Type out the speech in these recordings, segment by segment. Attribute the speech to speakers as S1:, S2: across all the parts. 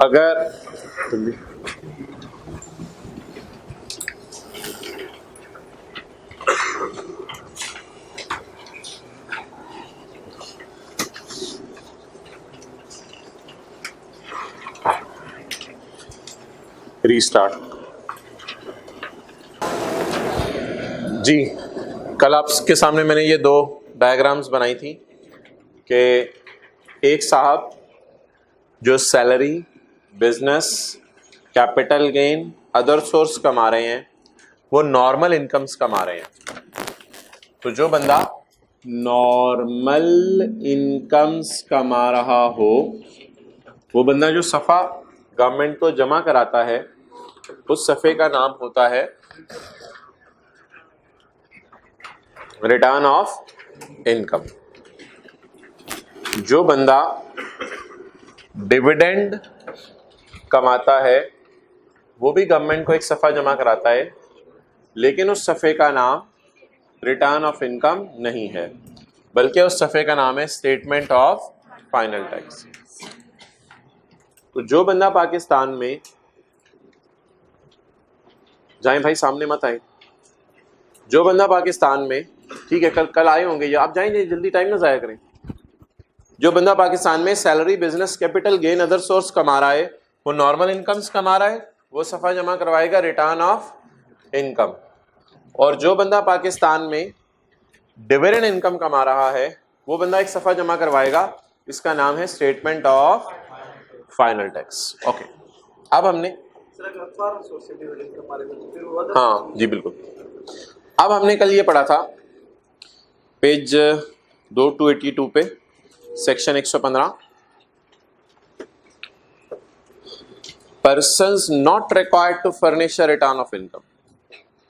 S1: अगर रीस्टार्ट जी, कल आपके सामने मैंने ये दो डायग्राम्स बनाई थी कि एक साहब जो salary, business, capital gain, other source कमा रहे हैं, वो नॉर्मल इनकम्स कमा रहे हैं। तो जो बंदा नॉर्मल इनकम्स कमा रहा हो, वो बंदा जो सफ़ा गवर्नमेंट को जमा कराता है, उस सफ़े का नाम होता है रिटर्न ऑफ इनकम। जो बंदा डिविडेंड कमाता है, वो भी गवर्नमेंट को एक सफ़ा जमा कराता है, लेकिन उस सफ़े का नाम रिटर्न ऑफ इनकम नहीं है, बल्कि उस सफ़े का नाम है स्टेटमेंट ऑफ फाइनल टैक्स। तो जो बंदा पाकिस्तान में, जाएं भाई सामने मत आए, जो बंदा पाकिस्तान में, ठीक है कल आए होंगे या आप जाएंगे, जल्दी टाइम ना ज़ाया करें। जो बंदा पाकिस्तान में salary, business, capital gain, other source कमा रहा है, वो नॉर्मल इनकम्स कमा रहा है, वो सफ़ा जमा करवाएगा रिटर्न ऑफ इनकम। और जो बंदा पाकिस्तान में डिविडेंड इनकम कमा रहा है, वो बंदा एक सफ़ा जमा करवाएगा, इसका नाम है statement of final tax. Okay, अब हमने हाँ जी बिल्कुल, अब हमने कल ये पढ़ा था पेज 282 पे, section 115, persons not required to furnish a return of income.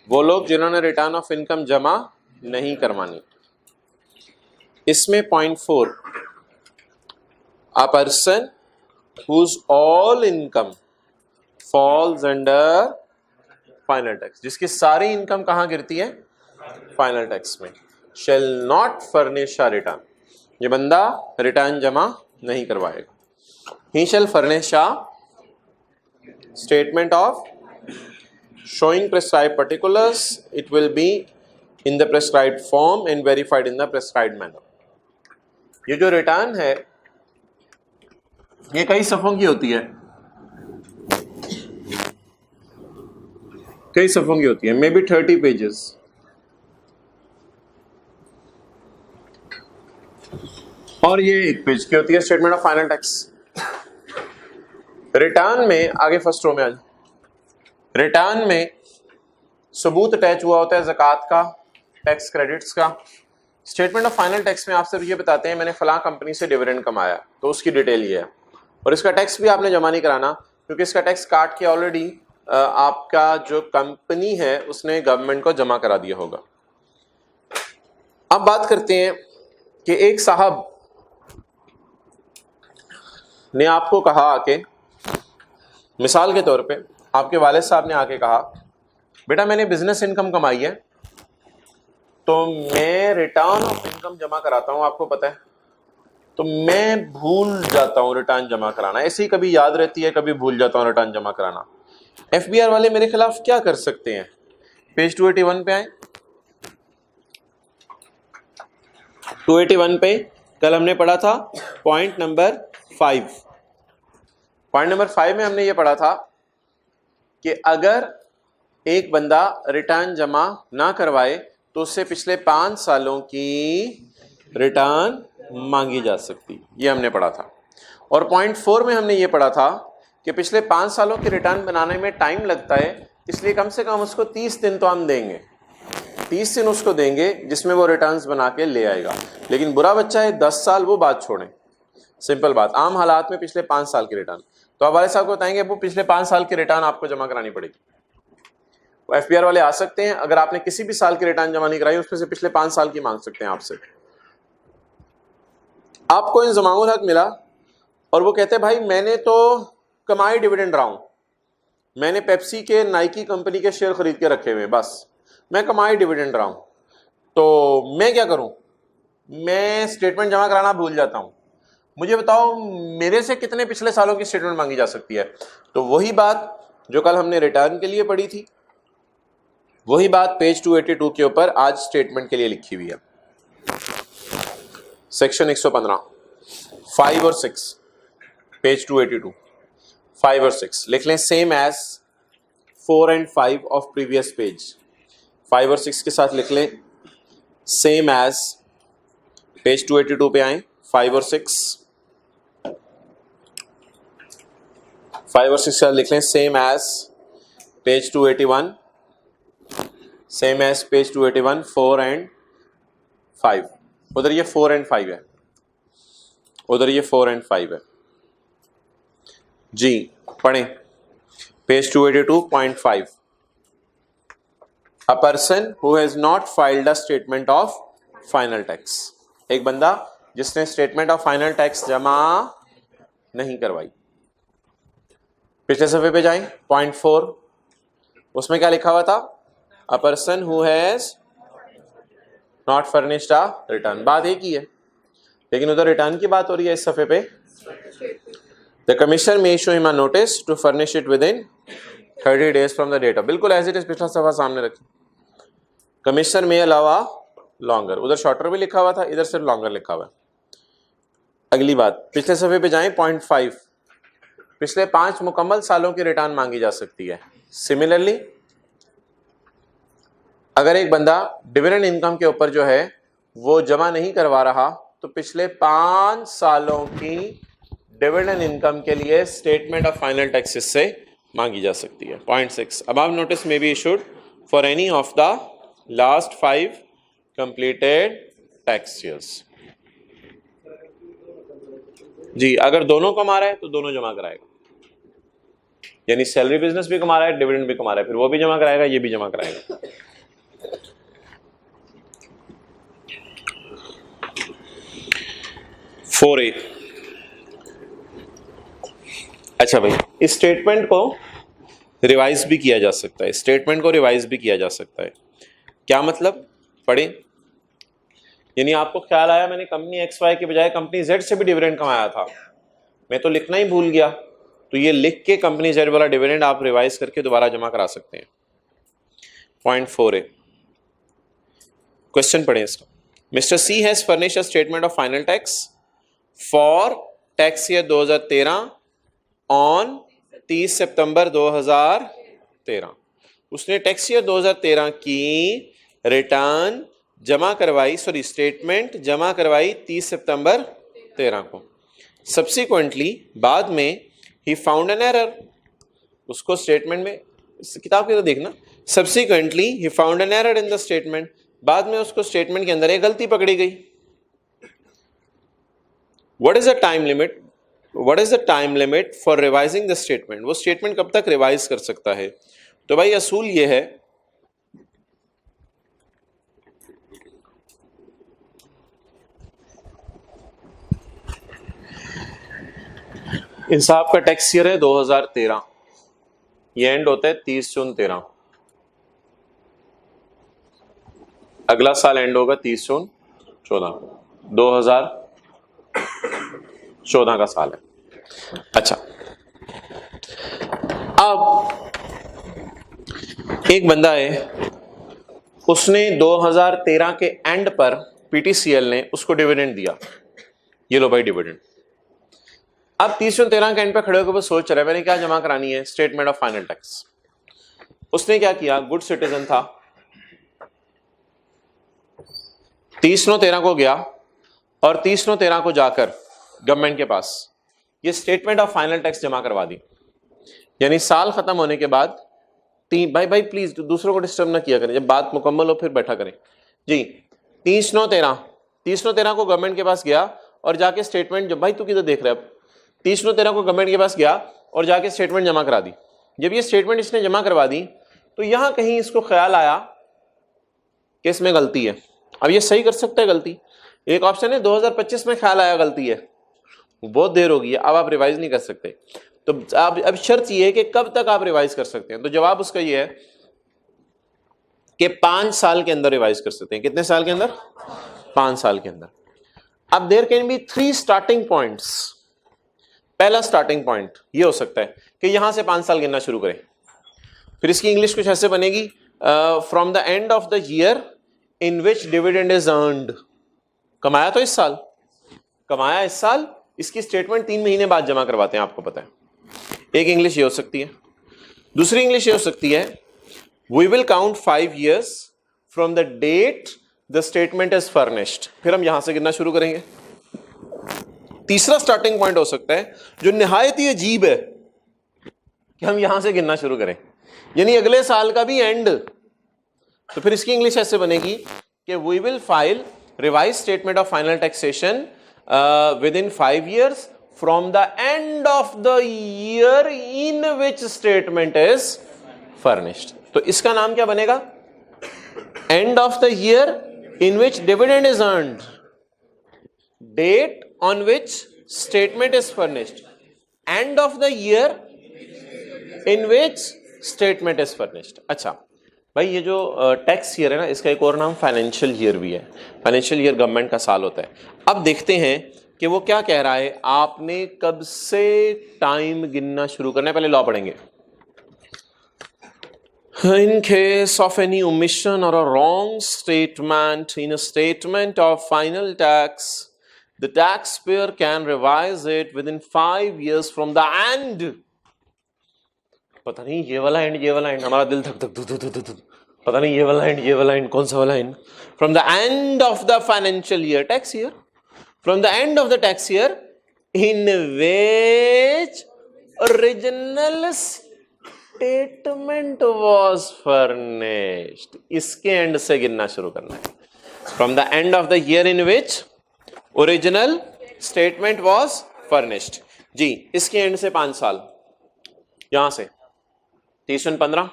S1: वो लोग जिन्होंने रिटर्न ऑफ इनकम जमा नहीं करवानी। इसमें point 4, a person whose all income falls under final tax, जिसकी सारी इनकम कहां गिरती है? फाइनल टैक्स में। Shall not furnish a return, ये बंदा रिटर्न जमा नहीं करवाएगा। He shall furnish a statement of showing prescribed particulars, it will be in the prescribed form and verified in the prescribed manner। ये जो रिटर्न है ये कई सफ़ों की होती है, कई सफ़ों की होती है, मे बी 30 पेजेस। और ये एक पेज की होती है statement of final tax. Return में आगे फर्स्ट रो में आ जाए, रिटर्न में सबूत अटैच हुआ होता है ज़कात का, टैक्स क्रेडिट्स का। स्टेटमेंट ऑफ फाइनल टैक्स में आप सिर्फ ये बताते हैं मैंने फलां कंपनी से डिविडेंड कमाया, तो उसकी डिटेल ये है, और इसका टैक्स भी आपने जमा नहीं कराना, क्योंकि इसका टैक्स काट के ऑलरेडी आपका जो कंपनी है उसने गवर्नमेंट को जमा करा दिया होगा। अब बात करते हैं कि एक साहब ने आपको कहा आके, मिसाल के तौर पे आपके वालिद साहब ने आके कहा बेटा मैंने बिजनेस इनकम कमाई है, तो मैं रिटर्न ऑफ इनकम जमा कराता हूं, आपको पता है, तो मैं भूल जाता हूं रिटर्न जमा कराना, ऐसे ही कभी याद रहती है कभी भूल जाता हूं रिटर्न जमा कराना। एफबीआर वाले मेरे खिलाफ क्या कर सकते हैं? पेज 281 पे आए। 281 पे कल हमने पढ़ा था पॉइंट नंबर 5। पॉइंट नंबर 5 में हमने ये पढ़ा था कि अगर एक बंदा रिटर्न जमा ना करवाए तो उससे पिछले 5 सालों की रिटर्न मांगी जा सकती, ये हमने पढ़ा था। और पॉइंट 4 में हमने ये पढ़ा था कि पिछले 5 सालों की रिटर्न बनाने में टाइम लगता है, इसलिए कम से कम उसको 30 दिन तो हम देंगे, 30 दिन उसको देंगे जिसमें वो रिटर्न्स बना के ले आएगा। लेकिन बुरा बच्चा है 10 साल, वो बात छोड़ें, सिंपल बात, आम हालात में पिछले 5 साल की रिटर्न, तो आप वाले साहब को बताएंगे वो पिछले 5 साल की रिटर्न आपको जमा करानी पड़ेगी। वो एफबीआर वाले आ सकते हैं, अगर आपने किसी भी साल की रिटर्न जमा नहीं कराई उसमें से पिछले 5 साल की मांग सकते हैं आपसे। आपको इंज़मामुल हक मिला और वो कहते हैं भाई मैंने तो कमाई डिविडेंड रहा हूं, मैंने पेप्सी के, नाइकी कंपनी के शेयर खरीद के रखे हुए, बस मैं कमाई डिविडेंड रहा हूं, तो मैं क्या करूं? मैं स्टेटमेंट जमा कराना भूल जाता हूं, मुझे बताओ मेरे से कितने पिछले सालों की स्टेटमेंट मांगी जा सकती है। तो वही बात जो कल हमने रिटर्न के लिए पढ़ी थी, वही बात पेज 282 के ऊपर आज स्टेटमेंट के लिए लिखी हुई है। सेक्शन 115 5 और 6 पेज 282 5 और 6 लिख लें, same as 4 and 5 of previous page. 5 और 6 के साथ लिख लें सेम एज, पेज 282 पे आए, 5 और 6 के साथ लिख लें same as page 281, same as page 281 4 and 5। उधर ये 4 and 5 है, उधर ये 4 and 5 है जी। पढ़ें page 282.5, a person who has not filed a statement of final tax, एक बंदा जिसने स्टेटमेंट ऑफ फाइनल टैक्स जमा नहीं करवाई। पिछले सफे पे जाएं, पॉइंट 4, उसमें क्या लिखा हुआ था, a person who has not furnished a return, बात एक ही है, लेकिन उधर रिटर्न की बात हो रही है इस सफे पे। The commissioner may issue him a notice to furnish it within 30 days from the date of, बिल्कुल एज इट इज पिछला सफा सामने रखें। कमिश्नर मे अलावा लॉन्गर, उधर शॉर्टर भी लिखा हुआ था, इधर सिर्फ लॉन्गर लिखा हुआ है। अगली बात पिछले सफे पे जाएं, पॉइंट 5, पिछले 5 मुकम्मल सालों की रिटर्न मांगी जा सकती है। सिमिलरली अगर एक बंदा डिविडेंड इनकम के ऊपर जो है वो जमा नहीं करवा रहा, तो पिछले 5 सालों की डिविडेंड इनकम के लिए स्टेटमेंट ऑफ फाइनल टैक्सेस से मांगी जा सकती है। Point 6, above notice may be issued for any of the last 5 completed tax years. जी, अगर दोनों कमा रहा है तो दोनों जमा कराएगा, यानी सैलरी बिजनेस भी कमा रहा है, डिविडेंड भी कमा रहा है, फिर वो भी जमा कराएगा, ये भी जमा कराएगा। फोर ए, अच्छा भाई, इस स्टेटमेंट को रिवाइज भी किया जा सकता है, स्टेटमेंट को रिवाइज भी किया जा सकता है। क्या मतलब, पढ़े, यानी आपको ख्याल आया मैंने कंपनी XY के बजाय कंपनी Z से भी डिविडेंड कमाया था, मैं तो लिखना ही भूल गया, तो ये लिख के कंपनी Z वाला डिविडेंड आप रिवाइज करके दोबारा जमा करा सकते हैं। पॉइंट 4A, क्वेश्चन पढ़ें इसका। Mister C has furnished a statement of final tax for tax year 2013 on 30 सितंबर 2013। उसने टैक्स ईयर 2013 की रिटर्न जमा करवाई, सॉरी स्टेटमेंट जमा करवाई 30 सितंबर 13 को। सब्सिक्वेंटली बाद में ही फाउंड एन एरर, उसको स्टेटमेंट में, किताब के तो देखना, subsequently he found an error in the statement, बाद में उसको स्टेटमेंट के अंदर एक गलती पकड़ी गई। What is the time limit, what is the time limit for revising the statement, वो स्टेटमेंट कब तक रिवाइज कर सकता है। तो भाई असूल ये है, इंसाफ का टैक्स ईयर है 2013, ये एंड होता है 30 जून 13, अगला साल एंड होगा 30 जून 14, 2014 का साल है। अच्छा, अब एक बंदा है, उसने 2013 के एंड पर PTCL ने उसको डिविडेंड दिया, ये लो भाई डिविडेंड। अब 30 जून 13 के एंड पे खड़े होकर वो सोच रहा है मैंने क्या जमा करानी है, स्टेटमेंट ऑफ फाइनल टैक्स। उसने क्या किया, गुड सिटीजन था, 30/9/13 को गया और 30/9/13 को जाकर गवर्नमेंट के पास ये स्टेटमेंट ऑफ फाइनल टैक्स जमा करवा दी। यानी साल खत्म होने के बाद भाई प्लीज दूसरों को डिस्टर्ब ना किया करें, जब बात मुकम्मल हो फिर बैठा करें जी। 30/9/13 को गवर्नमेंट के पास गया और जाके स्टेटमेंट, जब भाई तू किधर देख रहा है, 30/9/13 को गवर्नमेंट के पास गया और जाके स्टेटमेंट जमा करा दी। जब ये स्टेटमेंट इसने जमा करवा दी तो यहां कहीं इसको ख्याल आया कि इसमें गलती है। अब ये सही कर सकता है गलती, एक ऑप्शन है 2025 में ख्याल आया गलती है, बहुत देर हो गई है, अब आप रिवाइज नहीं कर सकते। तो अब शर्त ये है कि कब तक आप रिवाइज कर सकते हैं, तो जवाब उसका ये है कि 5 साल के अंदर रिवाइज कर सकते हैं। कितने साल के अंदर? 5 साल के अंदर। अब there can be 3 starting points. पहला स्टार्टिंग पॉइंट ये हो सकता है कि यहां से 5 साल गिनना शुरू करें। फिर इसकी इंग्लिश कुछ ऐसे बनेगी, from the end of the year in which dividend is earned. कमाया तो इस साल, कमाया इस साल, इसकी स्टेटमेंट 3 महीने बाद जमा करवाते हैं, आपको पता है। एक इंग्लिश ये हो सकती है। दूसरी इंग्लिश ये हो सकती है, we will count 5 years from the date the statement is furnished. फिर हम यहां से गिनना शुरू करेंगे। तीसरा स्टार्टिंग पॉइंट हो सकता है जो निहायत ही अजीब है कि हम यहां से गिनना शुरू करें, यानी अगले साल का भी एंड। तो फिर इसकी इंग्लिश ऐसे बनेगी कि we will file revise statement of final taxation within 5 years from the end of the year in which statement is furnished. तो इसका नाम क्या बनेगा? End of the year in which dividend is earned, date on which statement is furnished, end of the year in which statement is furnished। अच्छा भाई, ये जो tax year है ना, इसका एक और नाम फाइनेंशियल ईयर भी है। फाइनेंशियल ईयर गवर्नमेंट का साल होता है। अब देखते हैं कि वो क्या कह रहा है। आपने कब से टाइम गिनना शुरू करना है, पहले लॉ पढ़ेंगे। In case of any omission or a wrong statement in a statement of final tax, the taxpayer can revise it within 5 years from the end। पता नहीं ये वाला एंड, ये वाला एंड, हमारा दिल धक धक धक धक धक, पता नहीं ये वाला एंड, ये वाला एंड, कौन सा वाला end. From the end of the financial year, tax year, from the end of the tax year in which original statement was furnished. इसके एंड से गिनना शुरू करना है। From the end of the year in which original statement was furnished जी। इसके end से 5 साल, यहां से 30/15,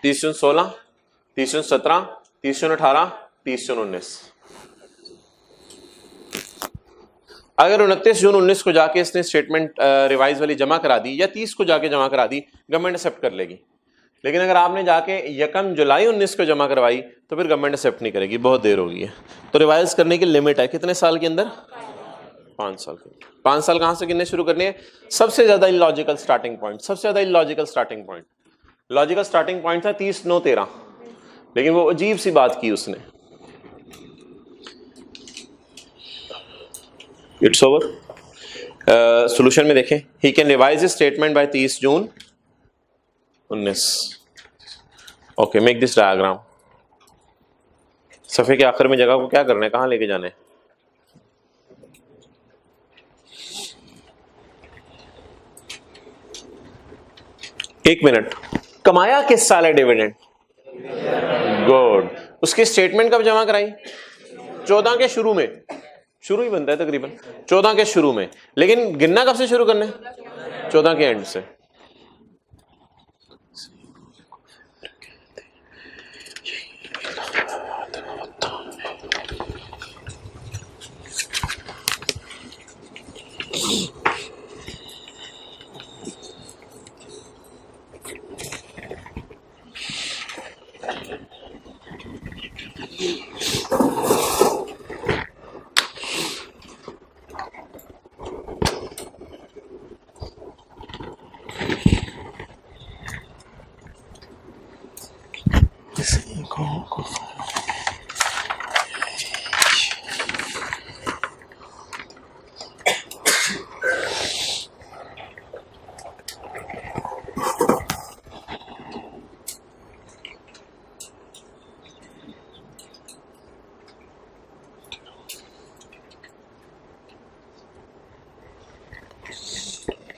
S1: 30/16, 30/17, 30/18, 30/19। अगर 29 जून 19 को जाके इसने स्टेटमेंट रिवाइज वाली जमा करा दी, या 30 को जाके जमा करा दी, गवर्नमेंट एक्सेप्ट कर लेगी। लेकिन अगर आपने जाके 1 जुलाई 19 को जमा करवाई तो फिर गवर्नमेंट एक्सेप्ट नहीं करेगी, बहुत देर हो गई है। तो रिवाइज करने की लिमिट है कितने साल के अंदर? 5 साल के। 5 साल कहां से गिनने शुरू करने हैं? सबसे ज्यादा इलॉजिकल स्टार्टिंग पॉइंट, सबसे ज्यादा illogical starting point. Logical starting point था 30/9/13, लेकिन वो अजीब सी बात की उसने। It's over. सॉल्यूशन में देखें, ही can revise his statement by 30 June 19। Okay, make this diagram. सफे के आखिर में जगह को क्या करना है, कहां लेके जाना है? एक मिनट, कमाया किस साल है डिविडेंड? गुड। उसकी स्टेटमेंट कब जमा कराई? 14 के शुरू में, शुरू ही बनता है तकरीबन 14 के शुरू में। लेकिन गिनना कब से शुरू करना है? 14 के एंड से।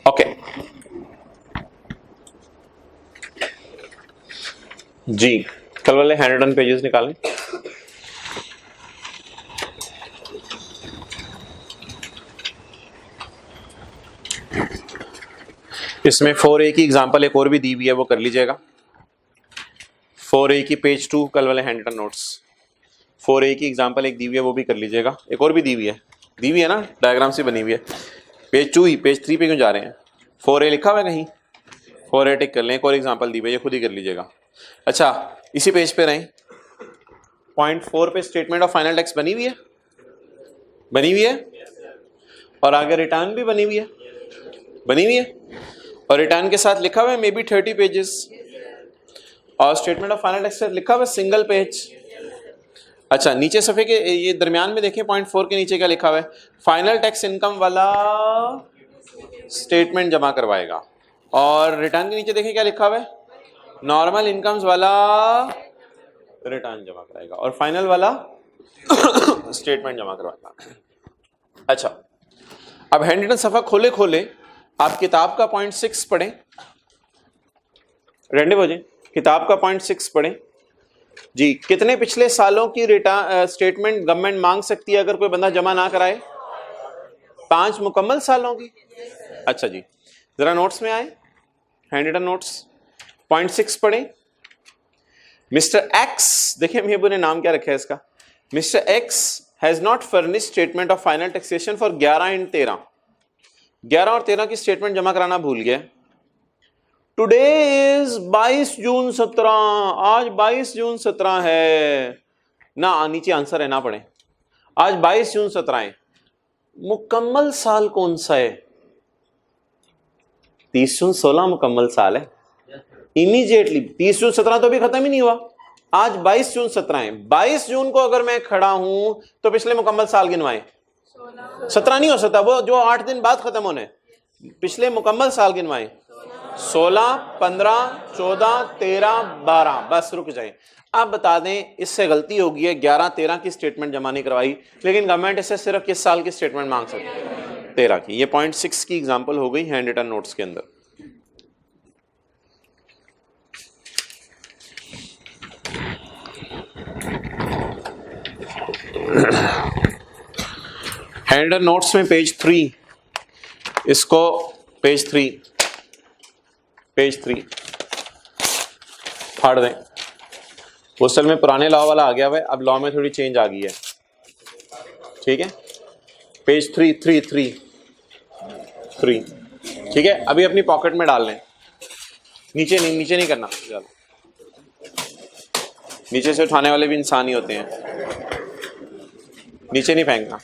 S1: ओके जी, कल वाले 100 पेजेस निकालें। इसमें 4A की एग्जांपल एक और भी दी हुई है, वो कर लीजिएगा। 4A की पेज 2 कल वाले हैंडरन नोट्स। 4A की एग्जांपल एक दी हुई है, वो भी कर लीजिएगा। एक और भी दी हुई है ना, डायग्राम से बनी हुई है। पेज 2 ही, पेज 3 पे क्यों जा रहे हैं? 4A लिखा हुआ है कहीं? 4A टिक कर लें। एक और एग्जांपल दी हुई है, खुद ही कर लीजिएगा। अच्छा, इसी पेज पे रहें। पॉइंट 4 पे स्टेटमेंट ऑफ फाइनल टैक्स बनी हुई है, बनी हुई है, और आगे रिटर्न भी बनी हुई है, बनी हुई है, और रिटर्न के साथ लिखा हुआ है मे बी 30 पेजेस, और स्टेटमेंट ऑफ फाइनल टैक्स लिखा हुआ है सिंगल पेज। अच्छा, नीचे सफे के ये दरमियान में देखें पॉइंट 4 के नीचे क्या लिखा हुआ है, फाइनल टैक्स इनकम वाला स्टेटमेंट जमा करवाएगा, और रिटर्न के नीचे देखें क्या लिखा हुआ है, नॉर्मल इनकम्स वाला रिटर्न जमा कराएगा, और फाइनल वाला स्टेटमेंट जमा करवाएगा। अच्छा, अब हैंड रिटन सफा खोले खोले आप किताब का पॉइंट 6 पढ़ें, रेंडे हो जाए, किताब का पॉइंट 6 पढ़ें जी। कितने पिछले सालों की रिटर्न स्टेटमेंट गवर्नमेंट मांग सकती है अगर कोई बंदा जमा ना कराए? 5 मुकम्मल सालों की। अच्छा जी, जरा नोट्स में आए, हैंड रिटन नोट्स, पॉइंट 6 पढ़ें। मिस्टर एक्स, देखिए मेहबूब ने नाम क्या रखा है इसका, mister x has not furnish statement of final taxation for 11 and 13, 11 और 13 की स्टेटमेंट जमा कराना भूल गया। टुडे इज 22 जून 17, आज 22 जून 17 है ना, नीचे आंसर है ना पढ़े, आज 22 जून 17 है। मुकम्मल साल कौन सा है? 30 जून 16 मुकम्मल साल है, इमीडिएटली 30 जून 17 तो भी खत्म ही नहीं हुआ, आज 22 जून 17 है। 22 जून को अगर मैं खड़ा हूं तो पिछले मुकम्मल साल गिनवाए, 17 नहीं हो सकता, वो जो 8 दिन बाद खत्म होने, पिछले मुकम्मल साल गिनवाए, 16, 15, 14, 13, 12, बस रुक जाए। आप बता दें इससे गलती होगी है, 11, 13 की स्टेटमेंट जमा नहीं करवाई, लेकिन गवर्नमेंट इससे सिर्फ किस साल की स्टेटमेंट मांग सकती है? 13 की। ये पॉइंट 6 की एग्जांपल हो गई हैंड रिटन नोट्स के अंदर। हैंड रिटन नोट्स में पेज 3, इसको पेज 3 फाड़ दें। पोस्टल में पुराने लॉ वाला आ गया हुआ है, अब लॉ में थोड़ी चेंज आ गई है, ठीक है। पेज 3, ठीक है। अभी अपनी पॉकेट में डाल लें, नीचे नहीं करना, नीचे से उठाने वाले भी इंसान ही होते हैं, नीचे नहीं फेंकना,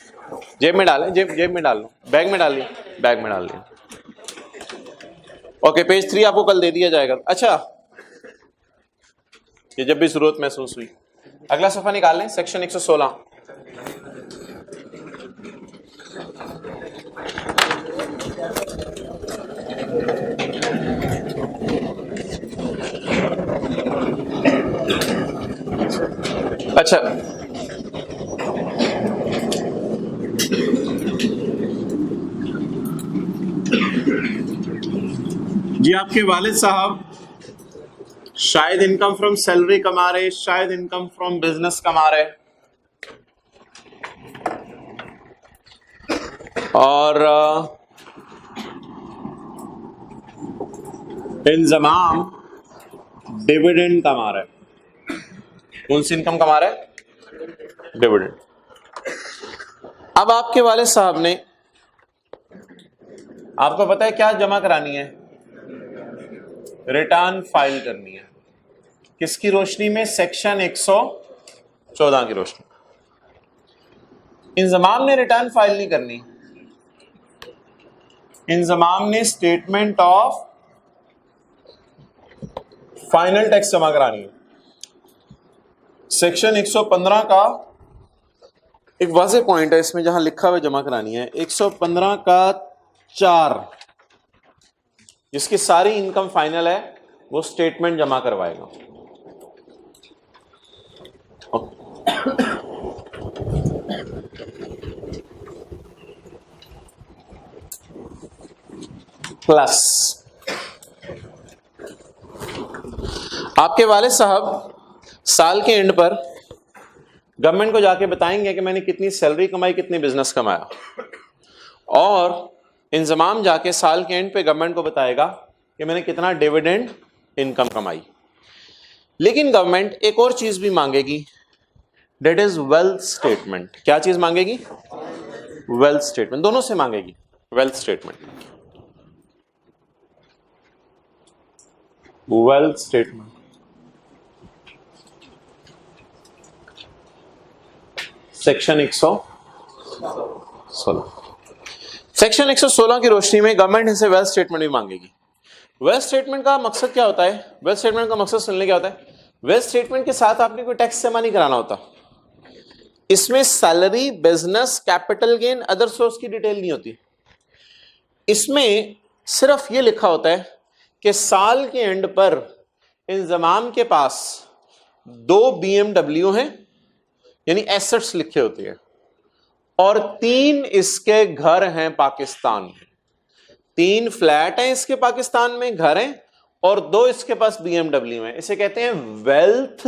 S1: जेब में डालें, जेब में डाल लो, बैग में डाल लिया, बैग में डाल लिया। ओके, पेज 3 आपको कल दे दिया जाएगा। अच्छा, ये जब भी जरूरत महसूस हुई। अगला सफा निकाल लें, सेक्शन 116। अच्छा, जी आपके वालिद साहब शायद इनकम फ्रॉम सैलरी कमा रहे, शायद इनकम फ्रॉम बिजनेस कमा रहे, और इंजमाम डिविडेंड कमा रहे। कौन सी इनकम कमा रहे? डिविडेंड। अब आपके वालिद साहब ने, आपको पता है क्या जमा करानी है? रिटर्न फाइल करनी है। किसकी रोशनी में? सेक्शन 114 की रोशनी। इंजमाम ने रिटर्न फाइल नहीं करनी, इंजमाम ने स्टेटमेंट ऑफ फाइनल टैक्स जमा करानी है। सेक्शन 115 का एक वाज़ेह पॉइंट है इसमें, जहां लिखा हुआ जमा करानी है 115 का 4, जिसकी सारी इनकम फाइनल है वो स्टेटमेंट जमा करवाएगा। प्लस आपके वालिद साहब साल के एंड पर गवर्नमेंट को जाके बताएंगे कि मैंने कितनी सैलरी कमाई, कितनी बिजनेस कमाया, और इंजमाम जाके साल के एंड पे गवर्नमेंट को बताएगा कि मैंने कितना डिविडेंड इनकम कमाई। लेकिन गवर्नमेंट एक और चीज भी मांगेगी, दैट इज वेल्थ स्टेटमेंट। क्या चीज मांगेगी? Wealth statement. दोनों से मांगेगी wealth statement. Wealth statement section 116। 16। Section 116 की रोशनी में गवर्नमेंट इनसे वेल्थ स्टेटमेंट भी मांगेगी। वेल्थ स्टेटमेंट का मकसद क्या होता है? वेल्थ स्टेटमेंट का मकसद सुनने क्या होता है? वेल्थ स्टेटमेंट के साथ आपने कोई टैक्स जमा नहीं कराना होता। इसमें salary, business, capital gain, other source की डिटेल नहीं होती। इसमें सिर्फ ये लिखा होता है कि साल के एंड पर इंजमाम के पास 2 BMW हैं, यानी एसेट्स लिखे होते हैं, और 3 इसके घर हैं पाकिस्तान में। 3 फ्लैट हैं इसके पाकिस्तान में, घर हैं, और 2 इसके पास BMW हैं। इसे कहते हैं वेल्थ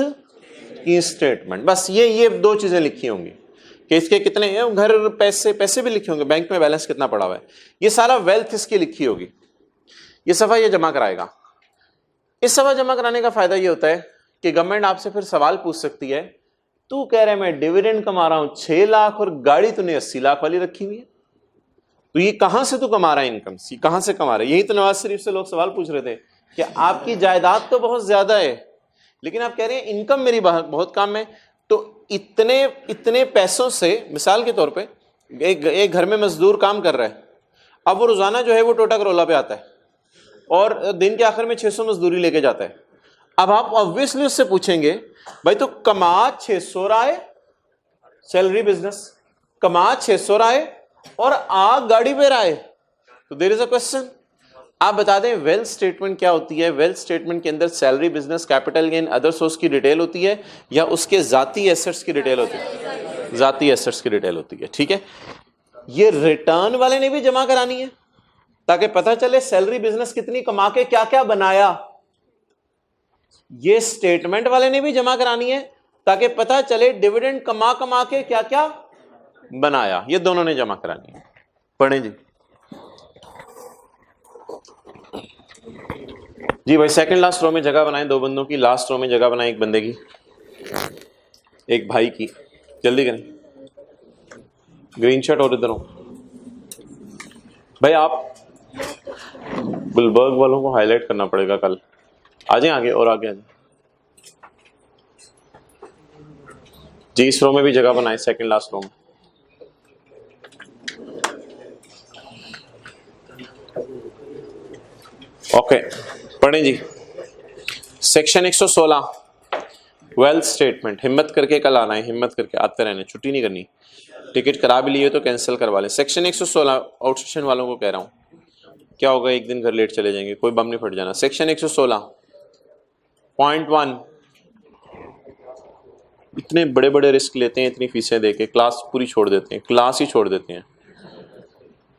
S1: की स्टेटमेंट। बस ये 2 चीजें लिखी होंगी कि इसके कितने हैं घर, पैसे भी लिखे होंगे, बैंक में बैलेंस कितना पड़ा हुआ है, ये सारा वेल्थ इसकी लिखी होगी। ये सफा ये जमा कराएगा। इस सफा जमा कराने का फायदा ये होता है कि गवर्नमेंट आपसे फिर सवाल पूछ सकती है, तू कह रहा है मैं डिविडेंड कमा रहा हूं 6 लाख और गाड़ी तूने 80 लाख वाली रखी हुई है, तो ये कहां से तू कमा रहा है, इनकम कहां से कमा रहा है? यही तो नवाज शरीफ से लोग सवाल पूछ रहे थे कि आपकी जायदाद तो बहुत ज्यादा है, लेकिन आप कह रहे हैं इनकम मेरी बहुत कम है। तो इतने पैसों से, मिसाल के तौर पे एक घर में मजदूर काम कर रहा है, अब वो रोजाना जो है वो टोटा करोला पे आता है और दिन के आखिर में 600 मजदूरी लेके जाता है। अब आप ऑब्वियसली उससे पूछेंगे, भाई तो कमा 600 रहा है, सैलरी बिजनेस कमा 600 रहा है और आग गाड़ी पे रहा है, तो देयर इज अ क्वेश्चन। आप बता दें वेल्थ स्टेटमेंट क्या होती है? वेल्थ स्टेटमेंट के अंदर salary, business, capital gain, other source की डिटेल होती है, या उसके जाती एसेट्स की डिटेल होती है? जाती एसेट्स की डिटेल होती है। ठीक है, ये रिटर्न वाले ने भी जमा करानी है ताकि पता चले सैलरी बिजनेस कितनी कमा के क्या क्या बनाया। ये स्टेटमेंट वाले ने भी जमा करानी है ताकि पता चले डिविडेंड कमा के क्या क्या बनाया। ये दोनों ने जमा करानी है। पढ़ें जी भाई, सेकंड लास्ट रो में जगह बनाएं 2 बंदों की, लास्ट रो में जगह बनाएं 1 बंदे की, एक भाई की। जल्दी करें, ग्रीन शर्ट और इधर हो भाई। आप गुलबर्ग वालों को हाईलाइट करना पड़ेगा कल। आ जाए आगे और आगे आ जाए जी। इस रो में भी जगह बनाए, सेकंड लास्ट रो में। ओके, पढ़ें जी। Section 116 wealth statement. हिम्मत करके कल आना है, हिम्मत करके आते रहने, छुट्टी नहीं करनी। टिकट करा भी लिए तो कैंसिल करवा ले। सेक्शन 116 आउट सेशन वालों को कह रहा हूं, क्या होगा एक दिन घर लेट चले जाएंगे, कोई बम नहीं फट जाना। सेक्शन 116.1 इतने बड़े बड़े रिस्क लेते हैं, इतनी फीसें देके क्लास पूरी छोड़ देते हैं, क्लास ही छोड़ देते हैं।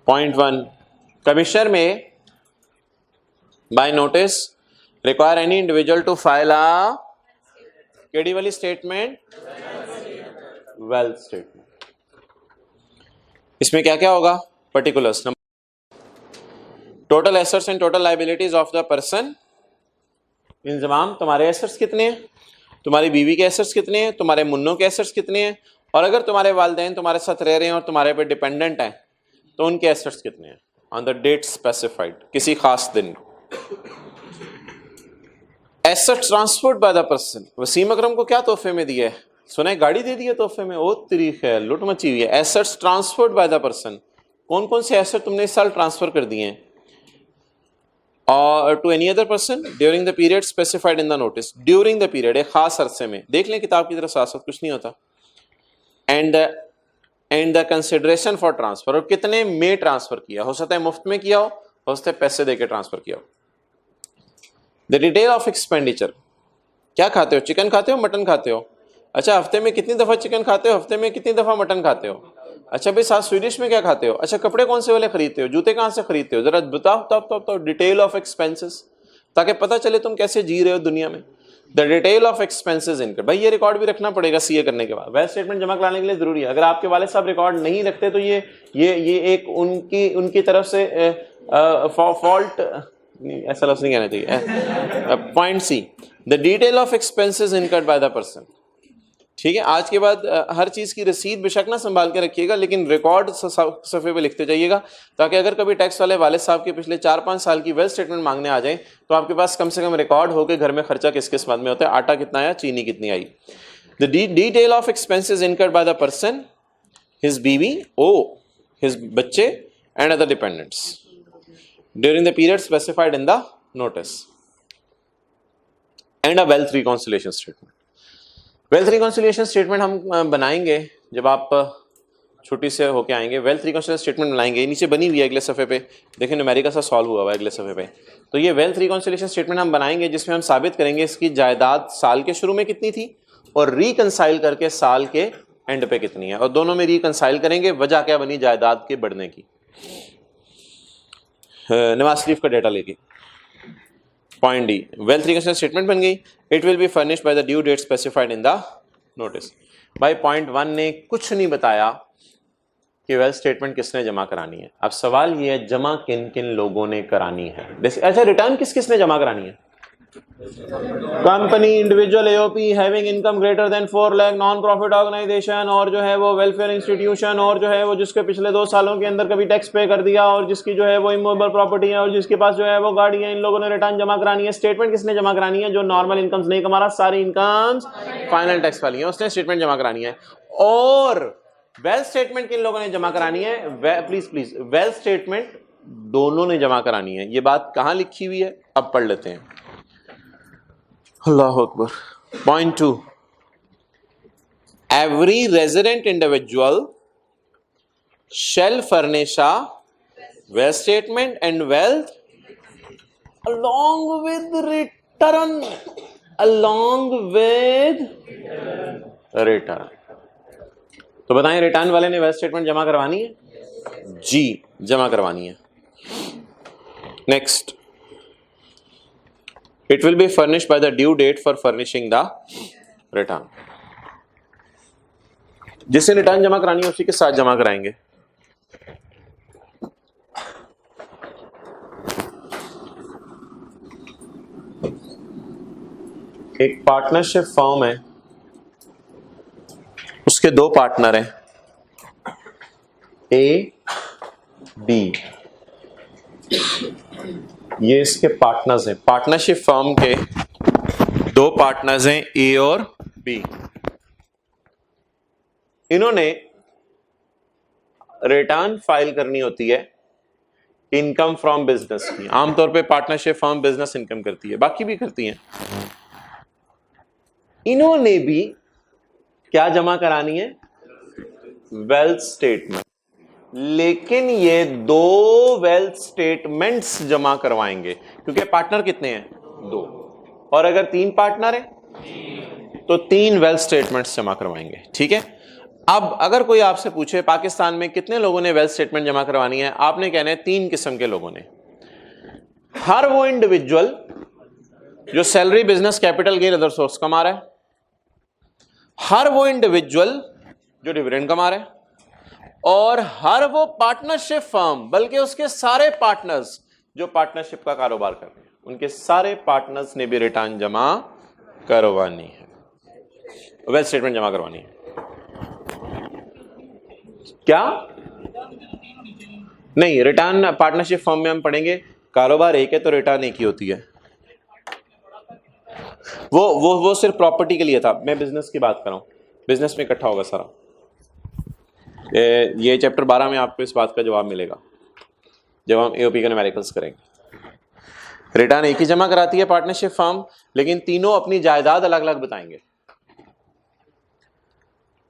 S1: पॉइंट 1, कमिश्नर में by notice require any individual to file a KD वाली स्टेटमेंट, वेल्थ स्टेटमेंट। इसमें क्या क्या होगा? Particulars, total assets and total liabilities of the person. Inzamam, तुम्हारे एसेट्स कितने हैं, तुम्हारी बीवी के एसेट्स कितने हैं, तुम्हारे मुन्नों के एसेट्स कितने हैं, और अगर तुम्हारे वालिदैन तुम्हारे साथ रह रहे हैं और तुम्हारे पे डिपेंडेंट हैं तो उनके एसेट्स कितने हैं ऑन द डेट स्पेसिफाइड, किसी खास दिन। Assets transferred by the person. Wasim Akram को क्या तोहफे में दिया है? सुना है गाड़ी दे दी है तोहफे में। ओ तरीक है, लुट मची हुई है। Assets transferred by the person, कौन कौन से एसेट तुमने इस साल ट्रांसफर कर दिए हैं? और to any other person during the period specified in the notice. During the period, एक खास अरसे में। देख लें किताब की तरफ साथ साथ, कुछ नहीं होता। And the consideration for transfer, और कितने में ट्रांसफर किया, हो सकता है मुफ्त में किया हो सकता है पैसे देके ट्रांसफर किया हो। द डिटेल ऑफ एक्सपेंडिचर, क्या खाते हो, चिकन खाते हो, मटन खाते हो? अच्छा, हफ्ते में कितनी दफा चिकन खाते हो, हफ्ते में कितनी दफा मटन खाते हो? अच्छा भाई, साथ स्वीडिश में क्या खाते हो? अच्छा, कपड़े कौन से वाले खरीदते हो, जूते कहाँ से खरीदते हो? जरा बताओ तो डिटेल ऑफ एक्सपेंसेस, ताकि पता चले तुम कैसे जी रहे हो दुनिया में। The detail of expenses income, भाई ये रिकॉर्ड भी रखना पड़ेगा सीए करने के बाद। वेल्थ स्टेटमेंट जमा कराने के लिए जरूरी है। अगर आपके वाले साहब रिकॉर्ड नहीं रखते तो ये एक उनकी तरफ से फॉल्ट, ऐसा लफ्ज़ नहीं कहना चाहिए। Point C, the detail of expenses incurred by the person. ठीक है, आज के बाद हर चीज़ की रसीद बेशक ना संभाल के रखिएगा, लेकिन रिकॉर्ड सफ़े पे लिखते जाइएगा, ताकि अगर कभी टैक्स वाले साहब के पिछले 4-5 साल की वेल्थ स्टेटमेंट मांगने आ जाए तो आपके पास कम से कम रिकॉर्ड हो के घर में खर्चा किस किस बात में होता है, आटा कितना आया, चीनी कितनी आई। The detail of expenses incurred by the person his बीवी, ओ हिज बच्चे and other dependents during the period specified in the notice and a wealth reconciliation statement. Wealth reconciliation statement हम बनाएंगे जब आप छुट्टी से होके आएंगे, वेल्थ रिकॉन्सिलिएशन स्टेटमेंट बनाएंगे। नीचे बनी हुई है अगले सफ़े पे, देखिए न्यूमेरिक का सा सॉल्व हुआ हुआ है अगले सफ़े पे। तो ये वेल्थ रिकॉन्सिलिएशन स्टेटमेंट हम बनाएंगे जिसमें हम साबित करेंगे इसकी जायदाद साल के शुरू में कितनी थी और रिकंसाइल करके साल के एंड पे कितनी है, और दोनों में रिकंसाइल करेंगे वजह क्या बनी जायदाद के बढ़ने की, नवाज शरीफ का डेटा लेके। Point D, wealth reconciliation statement बन गई। It will be furnished by the due date specified in the notice. भाई पॉइंट 1 ने कुछ नहीं बताया कि वेल्थ स्टेटमेंट किसने जमा करानी है। अब सवाल ये है जमा किन किन लोगों ने करानी है। अच्छा, रिटर्न किस किसने जमा करानी है? Company, individual, AOP having income greater than 4 lakh, non profit organisation, और जो है वो वेलफेयर इंस्टीट्यूशन, और जो है वो जिसके पिछले 2 सालों के अंदर कभी टैक्स पे कर दिया, और जिसकी जो है वो इमूवेबल प्रॉपर्टी है, और जिसके पास जो है वो गाड़ी है। इन लोगों ने रिटर्न जमा करानी है। स्टेटमेंट किसने जमा करानी है? जो नॉर्मल इनकम्स नहीं कमा रहा, सारी इनकम्स फाइनल टैक्स वाली है, उसने स्टेटमेंट जमा करानी है। और वेल्थ स्टेटमेंट किन लोगों ने जमा करानी है? प्लीज वेल्थ स्टेटमेंट दोनों ने जमा करानी है। ये बात कहां लिखी हुई है अब पढ़ लेते हैं। अल्लाह अकबर। Point 2, every resident individual shall furnish a wealth statement and wealth along with return, तो बताएं रिटर्न वाले ने वेल्थ स्टेटमेंट जमा करवानी है? जी, जमा करवानी है। Next, it will be furnished by the due date for furnishing the return। जिससे रिटर्न जमा करानी है उसी के साथ जमा कराएंगे। एक पार्टनरशिप फर्म है, उसके 2 पार्टनर हैं, ए बी, ये इसके पार्टनर्स हैं। पार्टनरशिप फर्म के 2 पार्टनर्स हैं, ए और बी। इन्होंने रिटर्न फाइल करनी होती है इनकम फ्रॉम बिजनेस की। आमतौर पे पार्टनरशिप फर्म बिजनेस इनकम करती है, बाकी भी करती हैं। इन्होंने भी क्या जमा करानी है? Wealth statement. लेकिन ये 2 वेल्थ स्टेटमेंट्स जमा करवाएंगे क्योंकि पार्टनर कितने हैं? 2, और अगर 3 पार्टनर हैं तो 3 वेल्थ स्टेटमेंट्स जमा करवाएंगे। ठीक है। अब अगर कोई आपसे पूछे पाकिस्तान में कितने लोगों ने वेल्थ स्टेटमेंट जमा करवानी है, आपने कहना है 3 किस्म के लोगों ने। हर वो इंडिविजुअल जो salary, business, capital gain, other source कमा रहा है, हर वो इंडिविजुअल जो डिविडेंड कमा रहा है, और हर वो पार्टनरशिप फर्म, बल्कि उसके सारे पार्टनर्स जो पार्टनरशिप का कारोबार कर रहे हैं, उनके सारे पार्टनर्स ने भी रिटर्न जमा करवानी है, वेल्थ स्टेटमेंट जमा करवानी है। क्या नहीं, रिटर्न पार्टनरशिप फर्म में हम पढ़ेंगे, कारोबार एक है तो रिटर्न एक ही होती है। वो सिर्फ प्रॉपर्टी के लिए था, मैं बिजनेस की बात कर रहा हूं। बिजनेस में इकट्ठा होगा सारा। ये चैप्टर 12 में आपको इस बात का जवाब मिलेगा जब हम एओपी के न्यूमेरिकल्स करेंगे। रिटर्न एक ही जमा कराती है पार्टनरशिप फर्म, लेकिन तीनों अपनी जायदाद अलग अलग बताएंगे।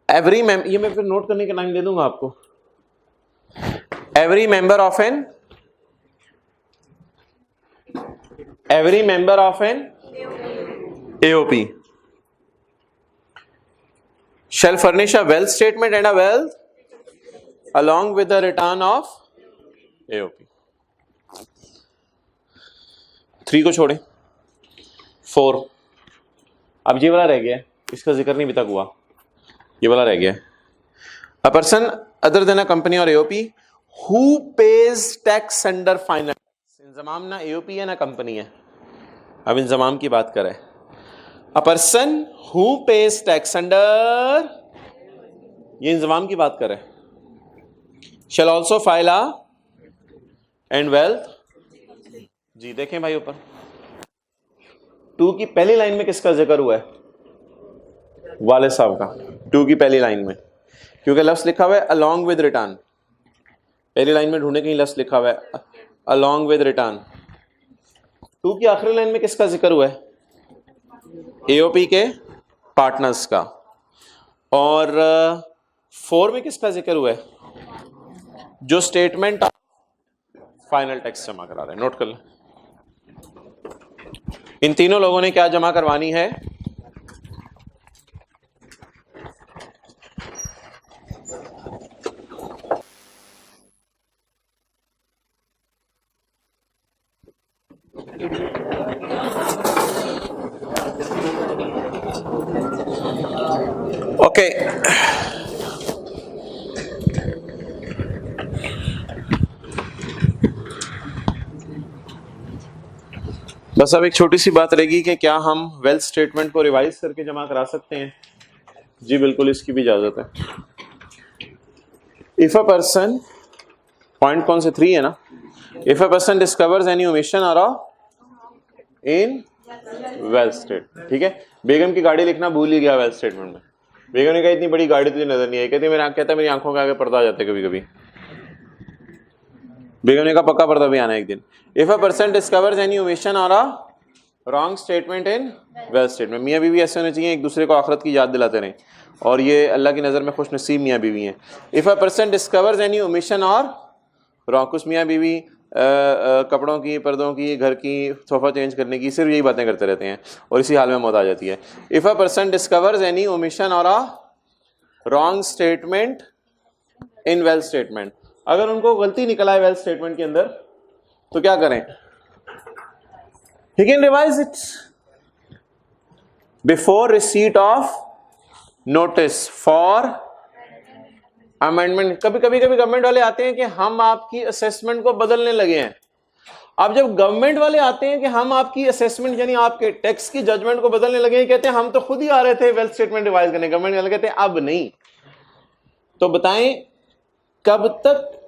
S1: ये मैं फिर नोट करने के टाइम दे दूंगा आपको। Every member of an AOP shall furnish a wealth statement and a wealth along with the return of AOP। 3 को छोड़े, 4। अब ये वाला रह गया, इसका जिक्र नहीं अभी तक हुआ, ये वाला रह गया। A person other than a company or AOP who pays tax under finance। Inzamam ना AOP है ना कंपनी है, अब इंजमाम की बात करें। A person who pays tax under, ये इंजमाम की बात करें, shall also file a and wealth। जी देखें भाई ऊपर 2 की पहली लाइन में किसका जिक्र हुआ है? वाले साहब का। 2 की पहली लाइन में क्योंकि लफ्ज लिखा हुआ है along with return, पहली लाइन में ढूंढे कहीं लफ्ज लिखा हुआ है along with return। 2 की आखिरी लाइन में किसका जिक्र हुआ है? AOP के पार्टनर्स का। और 4 में किसका जिक्र हुआ है? जो स्टेटमेंट फाइनल टैक्स जमा करा रहे हैं। नोट कर लें, इन तीनों लोगों ने क्या जमा करवानी है? ओके, बस अब एक छोटी सी बात रहेगी कि क्या हम वेल्थ स्टेटमेंट को रिवाइज करके जमा करा सकते हैं? जी बिल्कुल, इसकी भी इजाजत है। इफ अ पर्सन, पॉइंट कौन से 3 है ना, if a person discovers any omission और इन वेल्थ स्टेटमेंट, ठीक है। बेगम की गाड़ी लिखना भूल ही गया वेल्थ स्टेटमेंट में। बेगम ने कहा इतनी बड़ी गाड़ी तुझे नजर नहीं आई, कहता मेरी आंखों के आगे पर्दा आ जाते कभी कभी। बेगम ने कहा पक्का पर्दा भी आना एक दिन। If a person discovers any omission or wrong statement in wealth statement, मियाँ बीवी ऐसे होने चाहिए एक दूसरे को आखिरत की याद दिलाते रहें, और ये अल्लाह की नज़र में खुश नसीब मियाँ बीवी हैं। If a person discovers any omission or wrong, कुछ मियाँ बीवी कपड़ों की, पर्दों की, घर की, सोफ़ा चेंज करने की, सिर्फ यही बातें करते रहते हैं और इसी हाल में मौत आ जाती है। If a person discovers any omission or wrong statement in wealth statement, अगर उनको गलती निकल आए वेल्थ स्टेटमेंट के अंदर तो क्या करें? He can revise it before receipt of notice for amendment। कभी गवर्नमेंट वाले आते हैं कि हम आपकी असेसमेंट को बदलने लगे हैं। अब जब गवर्नमेंट वाले आते हैं कि हम आपकी असेसमेंट यानी आपके टैक्स की जजमेंट को बदलने लगे हैं, कहते हैं हम तो खुद ही आ रहे थे वेल्थ स्टेटमेंट रिवाइज करने, गवर्नमेंट वाले कहते हैं अब नहीं। तो बताएं कब तक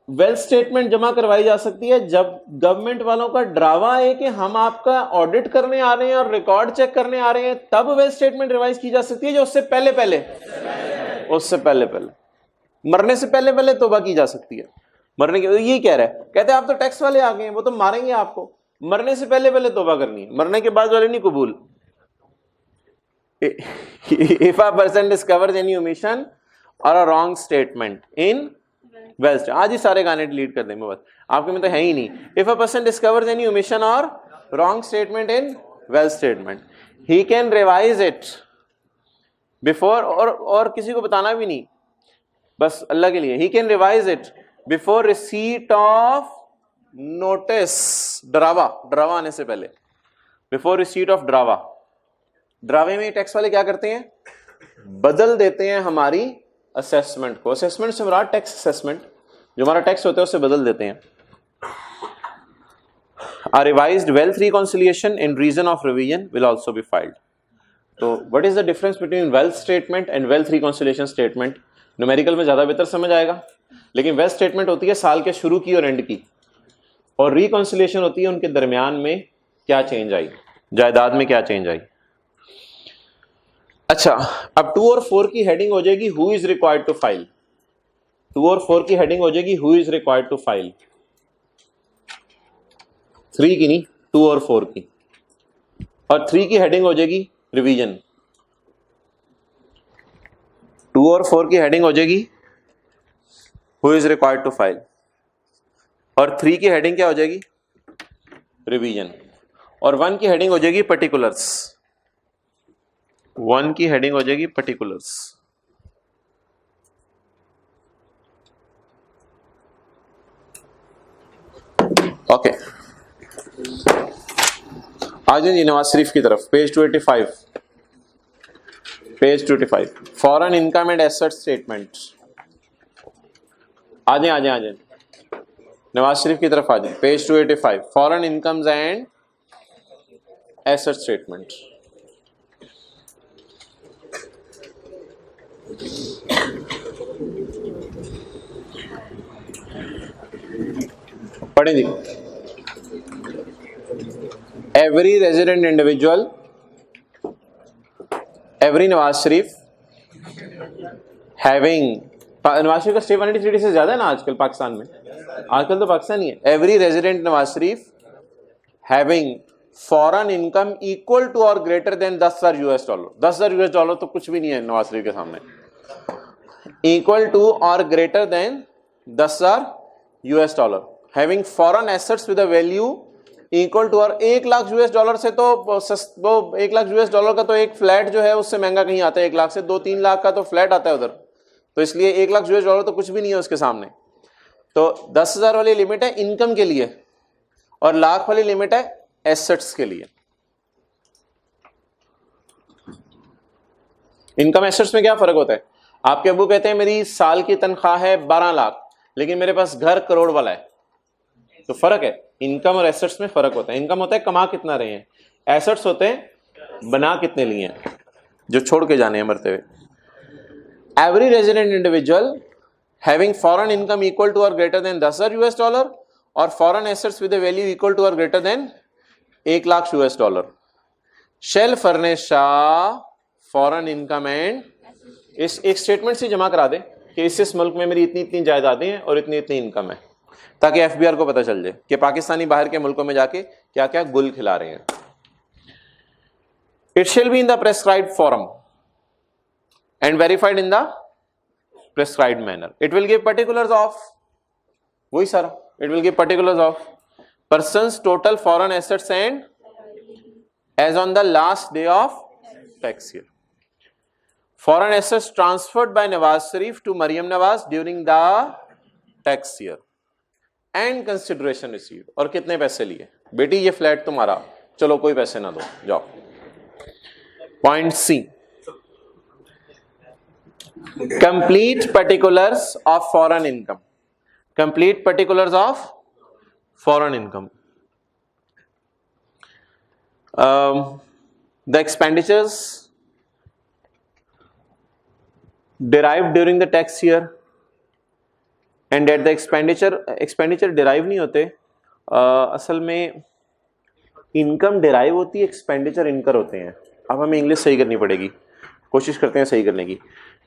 S1: वेल्थ स्टेटमेंट जमा करवाई जा सकती है? जब गवर्नमेंट वालों का डरावा है कि हम आपका ऑडिट करने आ रहे हैं और रिकॉर्ड चेक करने आ रहे हैं, तब वेल्थ स्टेटमेंट रिवाइज की जा सकती है। जो उससे पहले पहले मरने से पहले तौबा की जा सकती है। मरने के यही कह रहा है, कहते हैं आप तो टैक्स वाले आ गए हैं, वो तो मारेंगे आपको, मरने से पहले तौबा करनी है, मरने के बाद वाले नहीं कबूल। If a person discovers any omission or a wrong statement in wealth, आज ही सारे गाने डिलीट कर देंगे, बस आपके में तो है ही नहीं। If a person discovers any omission or wrong statement in wealth statement, he can revise it before, और किसी को बताना भी नहीं, बस अल्लाह के लिए। ही can revise it before receipt of notice, डरावा आने से पहले, बिफोर रिसीट ऑफ डरावे में टैक्स वाले क्या करते हैं? बदल देते हैं हमारी असेसमेंट को। असेसमेंट से मुराद टैक्स असेसमेंट, जो हमारा टैक्स होता है उससे बदल देते हैं। A revised wealth reconciliation in reason of revision will also be filed. तो what is the difference between wealth statement and wealth reconciliation statement? Numerical में ज्यादा बेहतर समझ आएगा, लेकिन वेल्थ स्टेटमेंट होती है साल के शुरू की और एंड की, और रिकॉन्सिलिएशन होती है उनके दरमियान में क्या चेंज आई, जायदाद में क्या चेंज आई। अच्छा, अब 2 और 4 की हेडिंग हो जाएगी who is required to file. 2 और 4 की हेडिंग हो जाएगी who is required to file. 3 की नहीं, 2 और 4 की। और 3 की हेडिंग हो जाएगी रिवीजन। 2 और 4 की हेडिंग हो जाएगी who is required to file, और 3 की हेडिंग क्या हो जाएगी? रिवीजन। और 1 की हेडिंग हो जाएगी पर्टिकुलर्स। 1 की हेडिंग हो जाएगी पर्टिकुलर्स। ओके, आ जाइए नवाज शरीफ की तरफ, page 285। Page 285, foreign income and asset statement. आ जाए नवाज शरीफ की तरफ आ जाए, पेज 285, foreign incomes and asset statement. पढ़े जी। Every resident individual, every Nawaz Sharif having Nawaz Sharif का स्टेट 183 से ज्यादा है ना आजकल पाकिस्तान में, आजकल तो पाकिस्तान ही है। Every resident Nawaz Sharif having foreign income equal to or greater than 10,000 US dollar, 10,000 US dollar तो कुछ भी नहीं है नवाज शरीफ के सामने, equal to or greater than 10,000 US dollar, having foreign assets with a value equal to, or 1 lakh US dollar से तो वो 1 लाख US डॉलर का तो एक फ्लैट जो है उससे महंगा कहीं आता है, 1 लाख से 2-3 लाख का तो फ्लैट आता है उधर, तो इसलिए 1 लाख US डॉलर तो कुछ भी नहीं है उसके सामने। तो 10,000 वाली लिमिट है इनकम के लिए और लाख वाली लिमिट है एसेट्स के लिए। इनकम एसेट्स में क्या फर्क होता है? आपके अब्बू कहते हैं मेरी साल की तनख्वाह है 12 लाख लेकिन मेरे पास घर करोड़ वाला है, तो फर्क है, इनकम और एसेट्स में फर्क होता है। इनकम होता है कमा कितना रहे हैं, एसेट्स होते हैं बना कितने लिए हैं, जो छोड़ के जाने हैं मरते हुए। Every resident individual having foreign income equal to or greater than 10,000 US dollar or foreign assets with value equal to or greater than 1 lakh US dollar shall furnish foreign income and, इस एक स्टेटमेंट से जमा करा दे कि इस मुल्क में मेरी इतनी इतनी जायदादें हैं और इतनी इतनी इनकम है, ताकि FBR को पता चल जाए कि पाकिस्तानी बाहर के मुल्कों में जाके क्या क्या गुल खिला रहे हैं। It shall be in the prescribed form and verified in the prescribed manner. It will give particulars of, वही सारा, it will give particulars of persons total foreign assets and as on the last day of tax year, foreign assets transferred by Nawaz Sharif to Maryam Nawaz during the tax year and consideration received, और कितने पैसे लिए, बेटी ये flat तुम्हारा, चलो कोई पैसे ना दो, जाओ। Point C, complete particulars of foreign income, complete particulars of foreign income, the expenditures derived during the tax year and at the expenditure derive नहीं होते, असल में इनकम डिराइव होती है, एक्सपेंडिचर इनकर होते हैं। अब हमें इंग्लिश सही करनी पड़ेगी, कोशिश करते हैं सही करने की।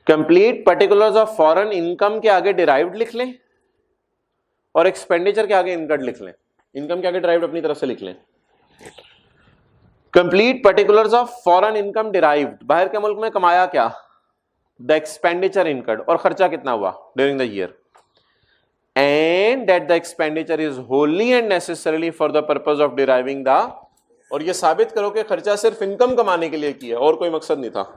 S1: Complete particulars of foreign income के आगे डिराइव्ड लिख लें और एक्सपेंडिचर के आगे इनकर्ड लिख लें, इनकम के आगे डिराइव्ड अपनी तरफ से लिख लें। Complete particulars of foreign income derived, बाहर के मुल्क में कमाया क्या, द एक्सपेंडिचर इनकर्ड, और खर्चा कितना हुआ during the year, and that the expenditure is Holi and necessarily for the purpose of deriving the, और ये साबित करो कि खर्चा सिर्फ इनकम कमाने के लिए किया और कोई मकसद नहीं था।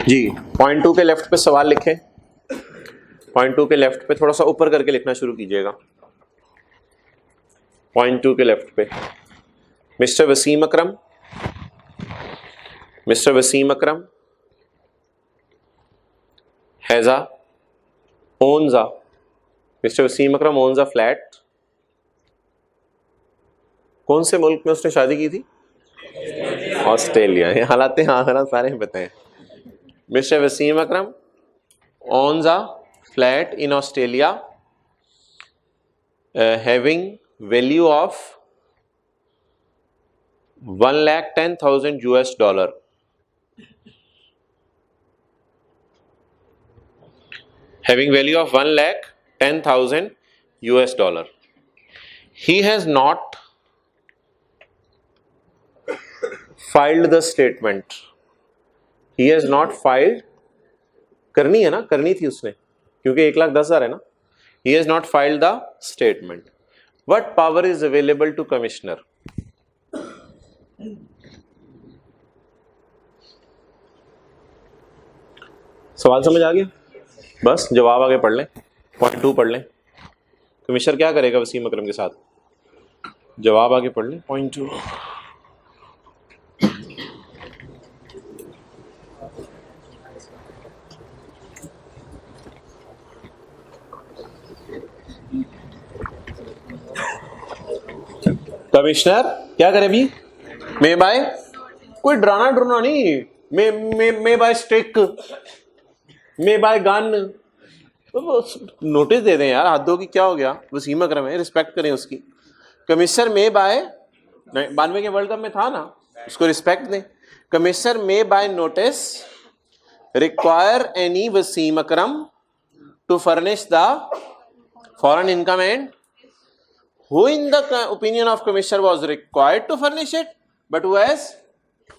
S1: जी, पॉइंट 2 के लेफ्ट पे सवाल लिखें, पॉइंट 2 के लेफ्ट पे थोड़ा सा ऊपर करके लिखना शुरू कीजिएगा। पॉइंट 2 के लेफ्ट पे Mister Wasim Akram, Mister Wasim Akram has a owns a, Mister Wasim Akram owns a flat, कौन से मुल्क में उसने शादी की थी, ऑस्ट्रेलिया। ये हालात सारे बताएं। Mister Wasim Akram owns a flat in Australia having value of 1,10,000 US dollar. Having value of 1,10,000 US dollar. He has not filed the statement. He has not filed, करनी है ना, करनी थी उसने क्योंकि 1,10,000 है ना। He has not filed the statement. What power is available to commissioner? सवाल समझ आ गया? बस जवाब आगे पढ़ लें, पॉइंट 2 पढ़ लें। कमिश्नर क्या करेगा वसीम अकरम के साथ, जवाब आगे पढ़ लें, पॉइंट 2। कमिश्नर क्या करे भी, मैं भाई कोई डराना डरना नहीं, may by stick, may by gun, तो नोटिस दे दें यार, हदों की क्या हो गया, वसीम अकरम है, रिस्पेक्ट करें उसकी। कमिश्नर मे बाय 92 के वर्ल्ड कप में था ना, उसको रिस्पेक्ट दें। Commissioner may by notice require any Wasim Akram to furnish the foreign income and who in the opinion of commissioner was required to furnish it but who has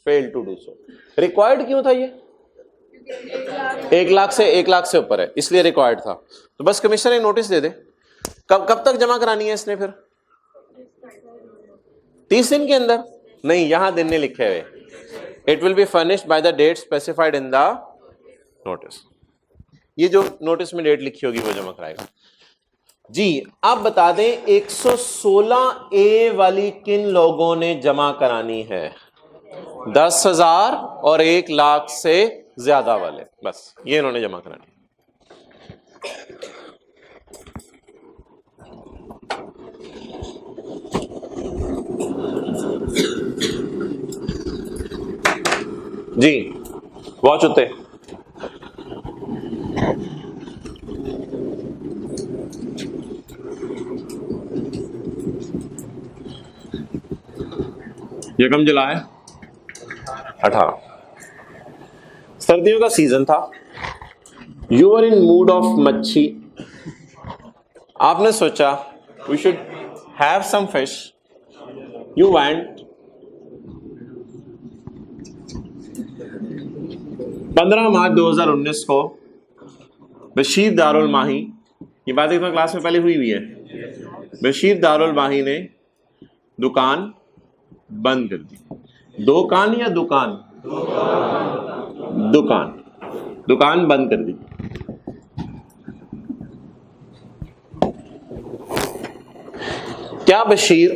S1: failed to do so। required क्यों था ये? 1 लाख से ऊपर है इसलिए required था। तो बस कमिश्नर एक नोटिस दे दे। कब तक जमा करानी है इसने फिर? 30 दिन के अंदर? नहीं, यहां दिन ने लिखे हुए it will be furnished by the date specified in the notice. ये जो नोटिस में डेट लिखी होगी वो जमा कराएगा जी। आप बता दें 116A वाली किन लोगों ने जमा करानी है? 10,000 और 1 लाख से ज्यादा वाले, बस ये इन्होंने जमा करानी है। जी वॉच होते यकम जुलाई 18, सर्दियों का सीजन था। You are in mood of मच्छी, आपने सोचा we should have some fish. You went 15 March 2019 को बशीर दारुल माही, ये बात एक क्लास में पहले हुई है, बशीर दारुल माही ने दुकान बंद कर दी। दुकान या दुकान? दुकान बंद कर दी। क्या बशीर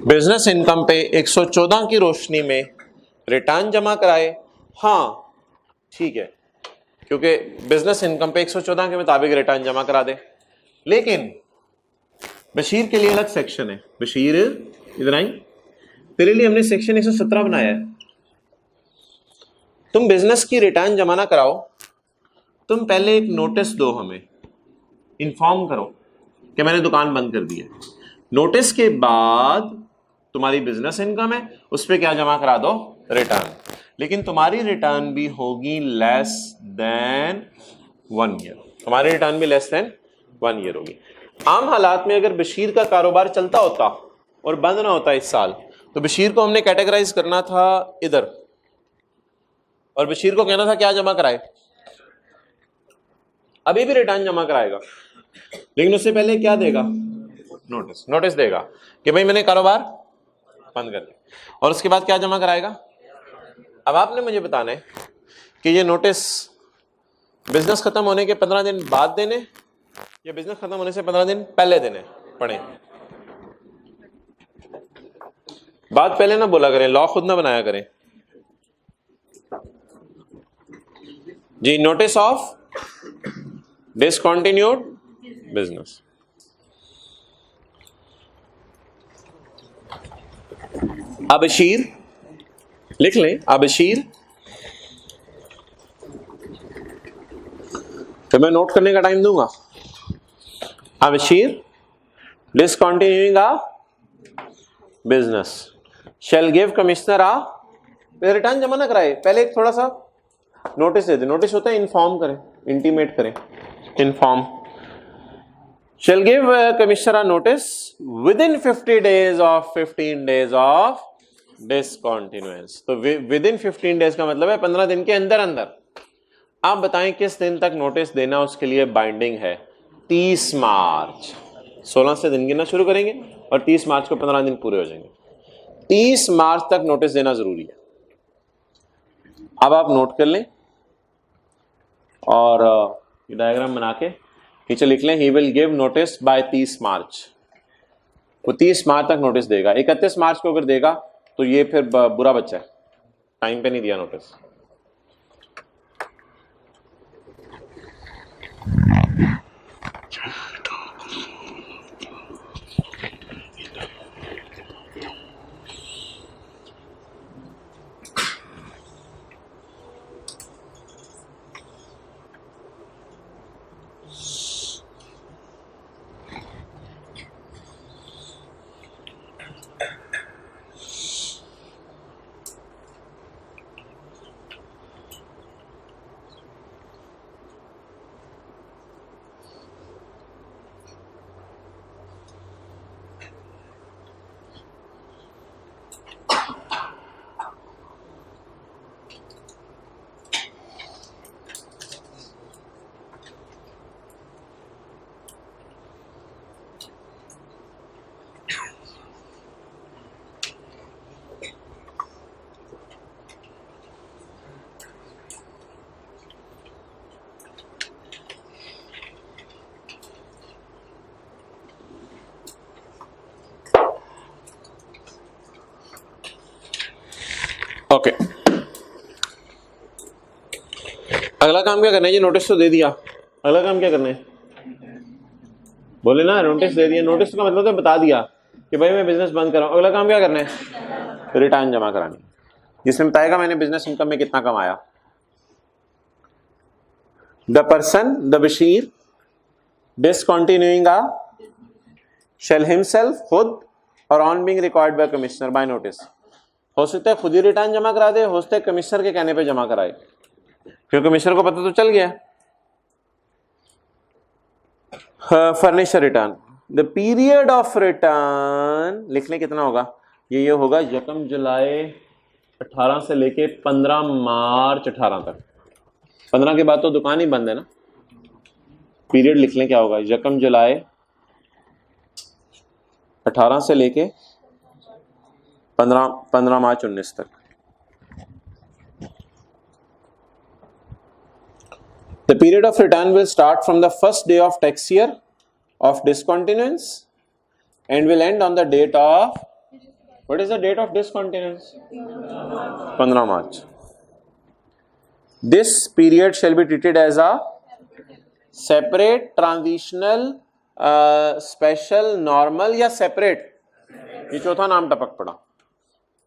S1: बिजनेस इनकम पे 114 की रोशनी में रिटर्न जमा कराए? हाँ ठीक है, क्योंकि बिजनेस इनकम पे 114 के मुताबिक रिटर्न जमा करा दे। लेकिन बशीर के लिए अलग सेक्शन है। बशीर इधर आई, तेरे लिए हमने सेक्शन 117 बनाया है। तुम बिजनेस की रिटर्न जमा ना कराओ, तुम पहले एक नोटिस दो, हमें इन्फॉर्म करो कि मैंने दुकान बंद कर दी है। नोटिस के बाद तुम्हारी बिजनेस इनकम है, उस पर क्या जमा करा दो? रिटर्न। लेकिन तुम्हारी रिटर्न भी होगी लेस देन 1 ईयर। तुम्हारी रिटर्न भी लेस देन 1 ईयर होगी। आम हालात में अगर बशीर का कारोबार चलता होता और बंद ना होता इस साल, तो बशीर को हमने कैटेगराइज करना था इधर, और बशीर को कहना था क्या जमा कराए। अभी भी रिटर्न जमा कराएगा, लेकिन उससे पहले क्या देगा? नोटिस देगा कि भाई मैंने कारोबार बंद कर दिया, और उसके बाद क्या जमा कराएगा? अब आपने मुझे बताना है कि ये नोटिस बिजनेस खत्म होने के 15 दिन बाद देने या बिजनेस खत्म होने से 15 दिन पहले देने पड़े। बात पहले ना बोला करें, लॉ खुद ना बनाया करें जी। नोटिस ऑफ डिसकंटिन्यूड बिजनेस, अबशीर लिख लें, अबशीर, तो मैं नोट करने का टाइम दूंगा। अबशीर discontinuing a business shall give commissioner return जमा ना कराए, पहले एक थोड़ा सा नोटिस दे दे। नोटिस होता है इन्फॉर्म करें, इंटीमेट करें, inform. Shall give commissioner notice within 15 days of discontinuance. तो विद इन 15 डेज का मतलब है 15 दिन के अंदर अंदर। आप बताएं किस दिन तक नोटिस देना उसके लिए बाइंडिंग है? 30 मार्च। 16 से दिन गिनना शुरू करेंगे और 30 मार्च को 15 दिन पूरे हो जाएंगे। 30 मार्च तक नोटिस देना जरूरी है। अब आप नोट कर लें और ये डायग्राम बना के नीचे लिख लें, he will give notice bye 30 मार्च। वो 30 मार्च तक नोटिस देगा। 31 मार्च को अगर देगा तो ये फिर बुरा बच्चा है, टाइम पे नहीं दिया नोटिस। ओके अगला काम क्या करना है जी? नोटिस तो दे दिया, अगला काम क्या करना है? बोले ना, नोटिस दे दिया। नोटिस का मतलब तो बता दिया कि भाई मैं बिजनेस बंद कर रहा हूं। अगला काम क्या करना है? रिटर्न जमा करानी, जिसमें बताएगा मैंने बिजनेस इनकम में कितना कमाया। The person, the Bashir discontinuing shall himself खुद और on being required by commissioner by notice. हो सकता है खुद ही रिटर्न जमा करा दे, हो सकता है कमिश्नर के कहने पे जमा कराए, क्योंकि कमिश्नर को पता तो चल गया। Furnish return, the period of return लिख लें कितना होगा? ये होगा 1 जुलाई 18 से लेके 15 मार्च 18 तक। 15 के बाद तो दुकान ही बंद है ना। पीरियड लिख लें क्या होगा? 1 जुलाई 18 से लेके 15 मार्च 19 तक। The period of return will start from the first day of tax year of discontinuance and will end on the date of, what is the date of discontinuance? 15 March. This period shall be treated as a separate, transitional, special, normal या separate? ये चौथा नाम टपक पड़ा।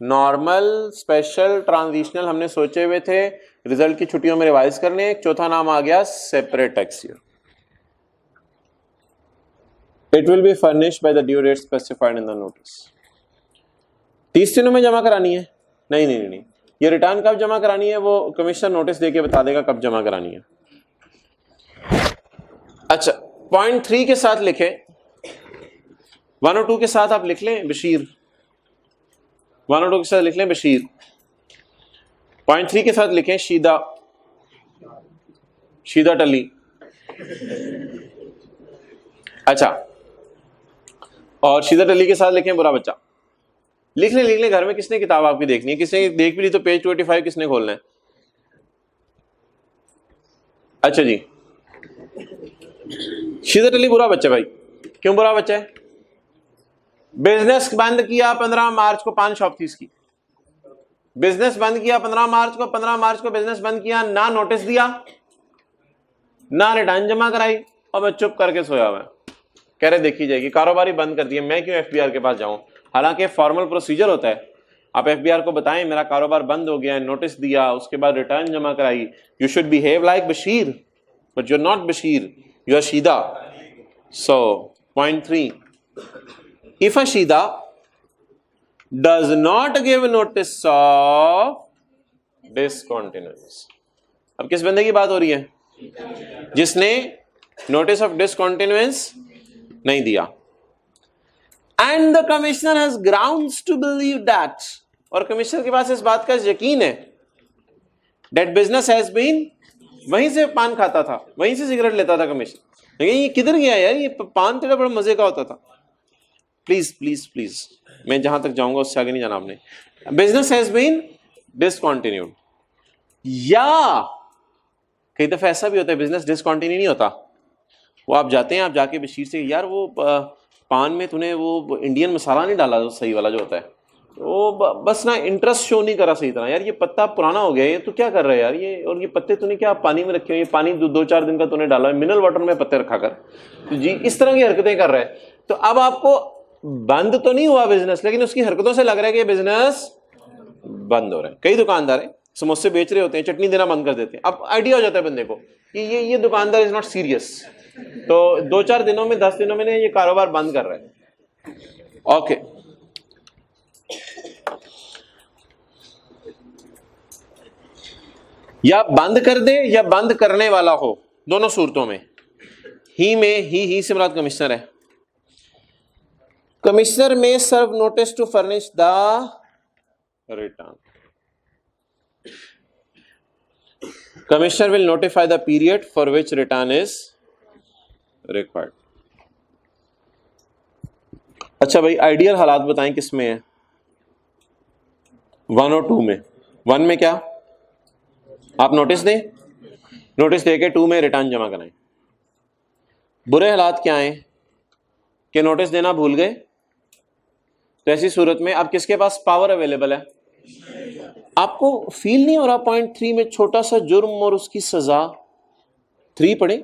S1: Normal, special, transitional हमने सोचे हुए थे रिजल्ट की छुट्टियों में रिवाइज करने। एक चौथा नाम आ गया separate tax year. It will be furnished by the due date specified in the notice. 30 दिनों में जमा करानी है? नहीं नहीं नहीं, ये रिटर्न कब जमा करानी है वो कमिश्नर नोटिस देके बता देगा कब जमा करानी है। अच्छा, पॉइंट 3 के साथ लिखे, 1 और 2 के साथ आप लिख लें बशीर, 1 और 2 के साथ लिख लें बशीर। पॉइंट 3 के साथ लिखें शीदा, शीदा टली। अच्छा, और शीदा टली के साथ लिखें बुरा बच्चा। लिख लें घर में किसने किताब आपकी देखनी है? किसने देख भी ली तो पेज 285 किसने खोलना है? अच्छा जी, शीदा टली बुरा बच्चा। भाई क्यों बुरा बच्चा है? बिजनेस बंद किया 15 मार्च को, 5 शॉप थी इसकी। बिजनेस बंद किया 15 मार्च को, 15 मार्च को बिजनेस बंद किया, ना नोटिस दिया ना रिटर्न जमा कराई, और मैं चुप करके सोया हुआ। कह रहे देखी जाएगी, कारोबारी बंद कर दिया, मैं क्यों एफबीआर के पास जाऊं? हालांकि फॉर्मल प्रोसीजर होता है, आप एफबीआर को बताएं मेरा कारोबार बंद हो गया है, नोटिस दिया, उसके बाद रिटर्न जमा कराई। You should behave like Bashir, but you are not Bashir, you are Sheeda. So point 3, if a Shida does not give notice of discontinuance, अब किस बंदे की बात हो रही है? जिसने नोटिस ऑफ डिसकंटिन्यूएंस नहीं दिया। And the commissioner has grounds to believe that, और कमिश्नर के पास इस बात का यकीन है दैट बिजनेस हैज बीन, वहीं से पान खाता था, वहीं से सिगरेट लेता था कमिश्नर, लेकिन ये किधर गया यार? ये पान तेरा बड़ा मजे का होता था। प्लीज प्लीज प्लीज, मैं जहां तक जाऊंगा उससे आगे नहीं जाना आपने। बिजनेस हैज बीन डिसकंटिन्यूड, या कई दफा ऐसा भी होता है बिजनेस डिसकंटिन्यू नहीं होता। वो आप जाते हैं, आप जाके बशीर से, यार वो पान में तूने वो इंडियन मसाला नहीं डाला, सही वाला जो होता है, वो बस ना इंटरेस्ट शो नहीं करा सही तरह। यार ये पत्ता पुराना हो गया, ये तू क्या कर रहा है यार? ये और ये पत्ते तूने क्या पानी में रखे हुए? ये पानी 2-4 दिन का तूने डाला है, मिनरल वाटर में पत्ते रखा कर। तो जी इस तरह की हरकतें कर रहा है। तो अब आपको बंद तो नहीं हुआ बिजनेस, लेकिन उसकी हरकतों से लग रहा है कि बिजनेस बंद हो रहा है। कई दुकानदार है समोसे बेच रहे होते हैं, चटनी देना बंद कर देते हैं। अब आइडिया हो जाता है बंदे को कि ये दुकानदार इज नॉट सीरियस, तो 2-4 दिनों में 10 दिनों में ये कारोबार बंद कर रहा है। ओके, या बंद कर दे या बंद करने वाला हो, दोनों सूरतों में। ही में ही से मुराद कमिश्नर है। Commissioner may serve notice to furnish the return. Commissioner will notify the period for which return is required. अच्छा भाई, आइडियल हालात बताएं किसमें है, 1 और 2 में। 1 में क्या, आप नोटिस दें, नोटिस देके 2 में रिटर्न जमा कराएं। बुरे हालात क्या हैं कि नोटिस देना भूल गए, तो ऐसी सूरत में अब किसके पास पावर अवेलेबल है? आपको फील नहीं हो रहा पॉइंट 3 में छोटा सा जुर्म और उसकी सजा? 3 पढ़े,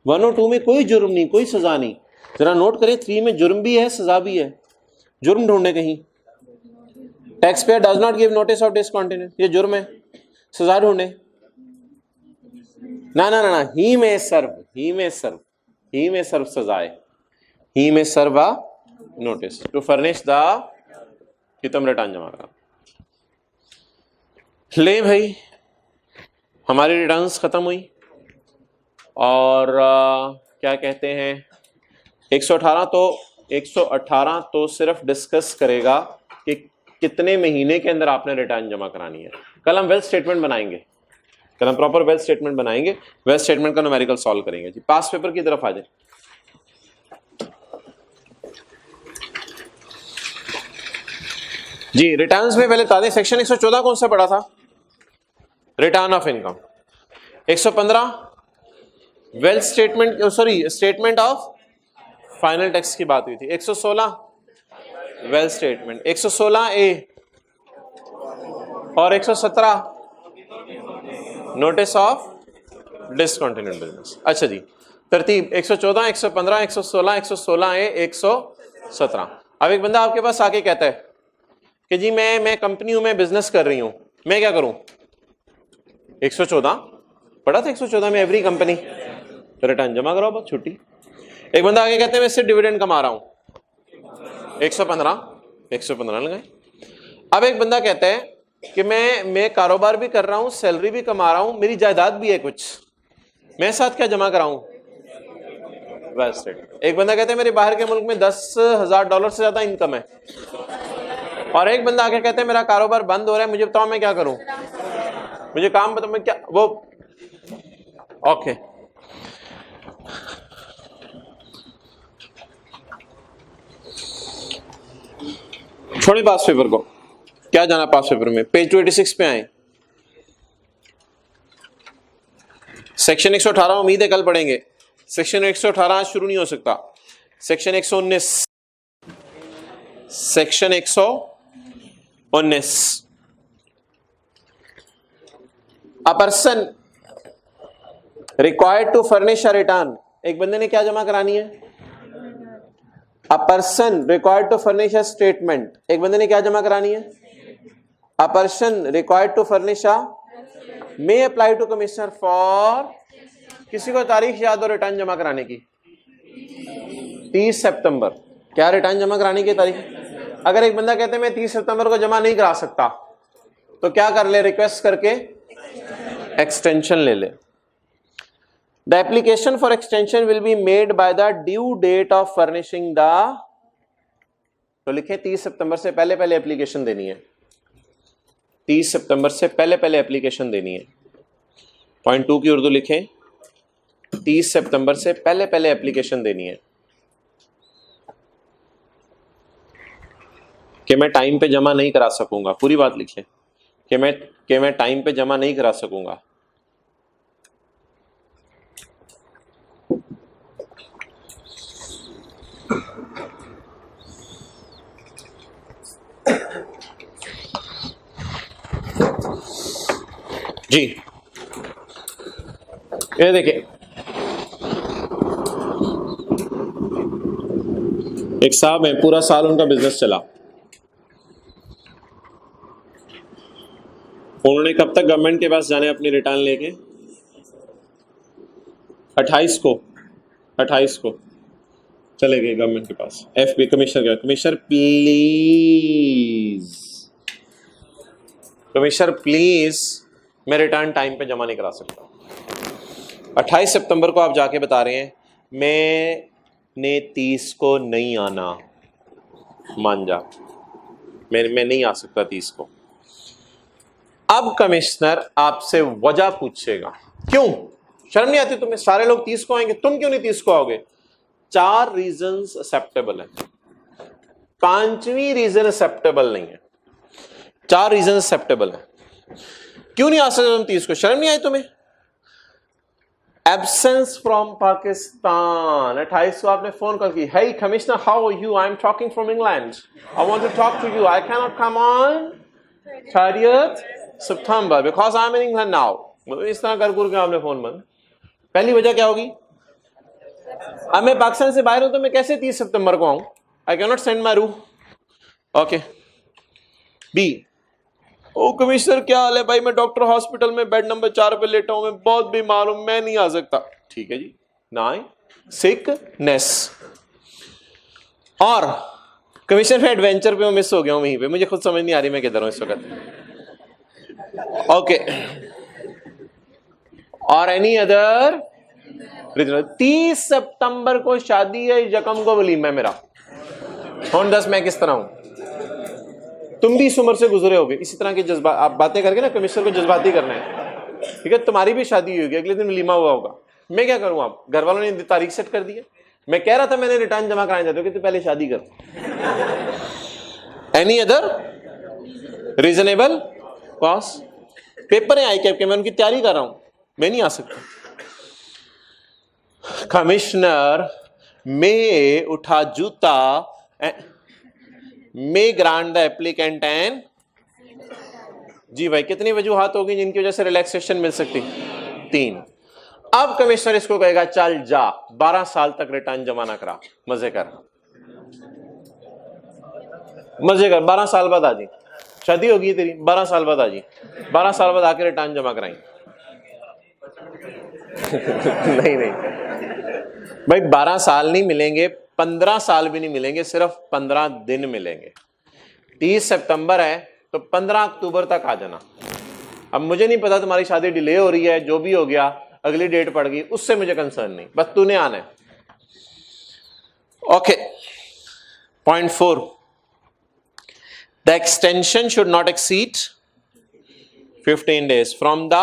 S1: 1 और 2 में कोई जुर्म नहीं, कोई सजा नहीं। जरा नोट करें, 3 में जुर्म भी है, सजा भी है। जुर्म ढूंढे कहीं, tax payer does not give notice of discontinuance, ये जुर्म है। सजा ढूंढे, ना ना ना ना, ही में सर्व, ही में सर्व, ही में सर्व सजाए, ही में serve a notice to furnish the कि तुम रिटर्न जमा करा। ले भाई, हमारी रिटर्न्स खत्म हुई और क्या कहते हैं 118 तो सिर्फ डिस्कस करेगा कि कितने महीने के अंदर आपने रिटर्न जमा करानी है। कल हम वेल्थ स्टेटमेंट बनाएंगे, कल हम प्रॉपर वेल्थ स्टेटमेंट बनाएंगे, वेल्थ स्टेटमेंट का न्यूमेरिकल सॉल्व करेंगे। जी, पास पेपर की तरफ आ जाए। जी, रिटर्न्स में पहले बता दें, सेक्शन 114 कौन सा पढ़ा था? Return of income. 115 wealth statement, sorry statement of final tax की बात हुई थी। 116 वेल्थ स्टेटमेंट, 116 ए और 117 नोटिस ऑफ डिसकंटिन्यूड बिजनेस। अच्छा जी, तरतीब 114, 115, 116, 116 ए, 117। अब एक बंदा आपके पास आके कहता है कि जी मैं कंपनी हूं, मैं बिजनेस कर रही हूं, मैं क्या करूं? 114 पढ़ा था, 114 में एवरी कंपनी रिटर्न जमा कराओ, बस छुट्टी। एक बंदा आगे कहते हैं मैं इससे डिविडेंड कमा रहा हूं, 115 लगाए। अब एक बंदा कहता है कि मैं कारोबार भी कर रहा हूं, सैलरी भी कमा रहा हूं, मेरी जायदाद भी है कुछ, मैं साथ क्या जमा कराऊं? Wealth statement. एक बंदा कहता है मेरे बाहर के मुल्क में $10,000 से ज्यादा इनकम है, और एक बंदा आगे कहते हैं मेरा कारोबार बंद हो रहा है, मुझे बताओ मैं क्या करूं, मुझे काम बताओ मैं क्या, वो ओके। छोड़िए पास पेपर को, क्या जाना पास पेपर में। पेज 286 पे आए, सेक्शन 118 उम्मीद है कल पढ़ेंगे। सेक्शन 118 आज शुरू नहीं हो सकता। Section 119, section 119, a person required to furnish a return. एक बंदे ने क्या जमा करानी है? A person required to furnish a statement. एक बंदे ने क्या जमा करानी है? A person required to furnish a may apply to commissioner for, किसी को तारीख याद हो रिटर्न जमा कराने की? 30 सितंबर। क्या रिटर्न जमा कराने की तारीख? अगर एक बंदा कहते हैं मैं 30 सितंबर को जमा नहीं करा सकता, तो क्या कर ले? रिक्वेस्ट करके एक्सटेंशन ले ले। The application for extension will be made by the due date of furnishing the, तो लिखे 30 सितंबर से पहले पहले एप्लीकेशन देनी है, 30 सितंबर से पहले पहले एप्लीकेशन देनी है। पॉइंट 2 की उर्दू लिखें, 30 सितंबर से पहले पहले एप्लीकेशन देनी है कि मैं टाइम पे जमा नहीं करा सकूंगा। पूरी बात लिखें कि मैं टाइम पे जमा नहीं करा सकूंगा। जी, ये देखिए, एक साहब है, पूरा साल उनका बिजनेस चला, उन्होंने कब तक गवर्नमेंट के पास जाने अपनी रिटर्न लेके? 28 को चले गए गवर्नमेंट के पास। एफबी कमिश्नर गया, कमिश्नर प्लीज मैं रिटर्न टाइम पे जमा नहीं करा सकता। 28 सितंबर को आप जाके बता रहे हैं मैंने 30 को नहीं आना, मान जा, मैं नहीं आ सकता 30 को। अब कमिश्नर आपसे वजह पूछेगा, क्यों, शर्म नहीं आती तुम्हें, सारे लोग 30 को आएंगे, तुम क्यों नहीं 30 को आओगे? 4 रीजंस एक्सेप्टेबल है, 5वीं रीजन एक्सेप्टेबल नहीं है। 4 रीजन एक्सेप्टेबल है, क्यों नहीं आ सकते तुम 30 को? शर्म नहीं आई तुम्हें? एब्सेंस फ्रॉम पाकिस्तान, 28 को आपने फोन कॉल की, hey commissioner how are you, I am talking from England, I want to talk to you, I cannot come on 30th September because I am in England now। इस तरह कर के आपने phone बंद। पहली वजह क्या होगी? अब मैं पाकिस्तान से बाहर हूं तो मैं कैसे 30 सितंबर को आऊं? आई कैन नॉट सेंड माई रू। ओके। बी, ओ कमिश्नर क्या हाल है भाई, मैं डॉक्टर हॉस्पिटल में बेड नंबर 4 पे लेटा हूं, मैं बहुत बीमार हूं, मैं नहीं आ सकता। ठीक है जी, ना सिकनेस। और कमिश्नर में एडवेंचर पे मिस हो गया हूं वहीं पे, मुझे खुद समझ नहीं आ रही मैं किधर हूं इस वक्त। ओके। और एनी अदर 30 सितंबर को शादी है, यकम को वलीमा है मेरा। और 10 मैं किस तरह हूं? तुम भी इस उम्र से गुजरे होगे, इसी तरह के जज्बा आप बातें करके ना कमिश्नर को जज्बाती करना है, ठीक है? तुम्हारी भी शादी होगी, अगले दिन वलीमा हुआ होगा, मैं क्या करूं? आप घर वालों ने तारीख सेट कर दी है, मैं कह रहा था मैंने रिटर्न जमा कराने जाते हो कि तू पहले शादी कर। Any other reasonable cause? Paper है आई कैप के, मैं उनकी तैयारी कर रहा हूं, मैं नहीं आ सकता। कमिश्नर में उठा जूता, मे ग्रांट द एप्लीकेंट एंड, जी भाई कितनी वजूहात होगी जिनकी वजह से रिलैक्सेशन मिल सकती? 3। अब कमिश्नर इसको कहेगा चल जा 12 साल तक रिटर्न जमा ना करा, मजे कर, मजे कर, 12 साल बाद आ जी, शादी होगी तेरी, 12 साल बाद आ जी, 12 साल बाद आके रिटर्न जमा कराई। नहीं नहीं भाई, 12 साल नहीं मिलेंगे, 15 साल भी नहीं मिलेंगे, सिर्फ 15 दिन मिलेंगे। 30 सितंबर है तो 15 अक्टूबर तक आ जाना। अब मुझे नहीं पता तुम्हारी शादी डिले हो रही है, जो भी हो गया, अगली डेट पड़ गई, उससे मुझे कंसर्न नहीं, बस तूने आना है। Okay. Point 4, the extension should not exceed 15 days from the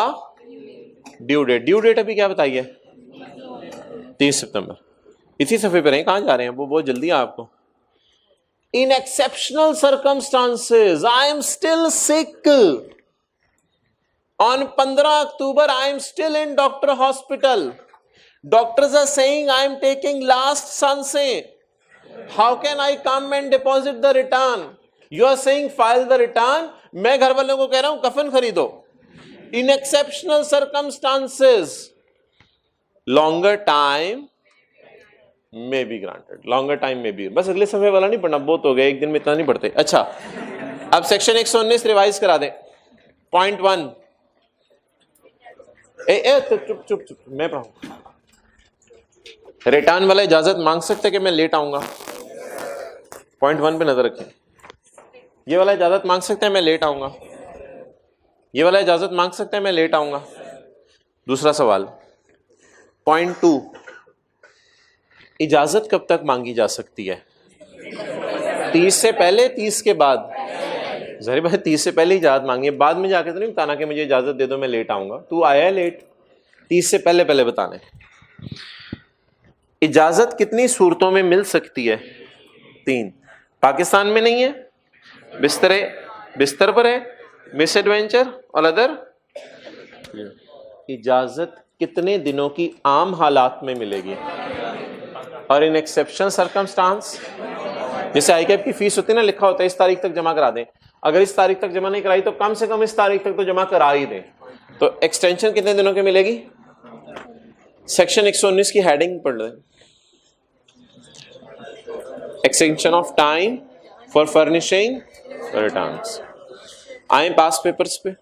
S1: due date. Due date अभी क्या बताइए? 30 सितंबर। इसी सफे पर हैं, कहां जा रहे हैं? वो बहुत जल्दी है आपको। In exceptional circumstances I am still sick on 15 October, I am still in doctor hospital, doctors are saying I am taking last सांसे, how can I come and deposit the return? You are saying file the return, मैं घर वालों को कह रहा हूं कफन खरीदो। In exceptional circumstances longer time may be granted, longer time में भी। बस अगले सफे वाला नहीं पढ़ना, बहुत हो गया, एक दिन में इतना नहीं पढ़ते। अच्छा, अब सेक्शन 119 रिवाइज करा दें। पॉइंट 1, चुप चुप चुप, मैं पढ़ाऊं। रिटर्न वाला इजाजत मांग सकते कि मैं लेट आऊंगा? पॉइंट 1 पे नजर रखें। ये वाला इजाजत मांग सकते हैं मैं लेट आऊंगा? ये वाला इजाजत मांग सकते हैं मैं लेट आऊंगा? दूसरा सवाल, पॉइंट 2, इजाजत कब तक मांगी जा सकती है? 30 से पहले, 30 के बाद? जहरी भाई 30 से पहले इजाजत मांगी, बाद में जाके तो नहीं बताना कि मुझे इजाजत दे दो मैं लेट आऊंगा। तू आया है लेट, 30 से पहले पहले बताने। इजाजत कितनी सूरतों में मिल सकती है? 3। पाकिस्तान में नहीं है, बिस्तर पर है, मिस एडवेंचर और अदर। इजाजत कितने दिनों की आम हालात में मिलेगी? और इन एक्सेप्शन सर्कमस्टांस, जैसे आई कैप की फीस होती है ना, लिखा होता है इस तारीख तक जमा करा दें, अगर इस तारीख तक जमा नहीं कराई तो कम से कम इस तारीख तक तो जमा करा ही दें। तो एक्सटेंशन कितने दिनों की मिलेगी? सेक्शन 119 की हेडिंग पढ़ लें, extension of time for furnishing returns. आए पास पेपर्स पे।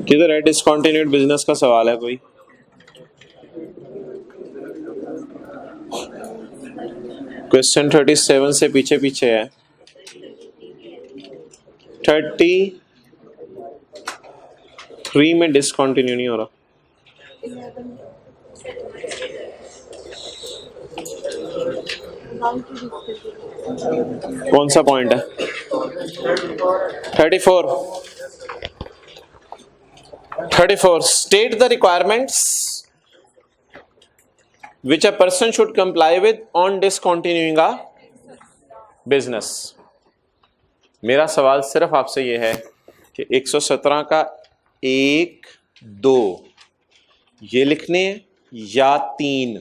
S1: किधर है? डिसकंटिन्यूड बिजनेस का सवाल है कोई? क्वेश्चन 37 से पीछे पीछे है। 33 में डिसकंटिन्यू नहीं हो रहा। कौन सा पॉइंट है? 34 state the requirements which a person should comply with on discontinuing a business। मेरा सवाल सिर्फ आपसे ये है कि 117 का 1, 2 ये लिखने या 3?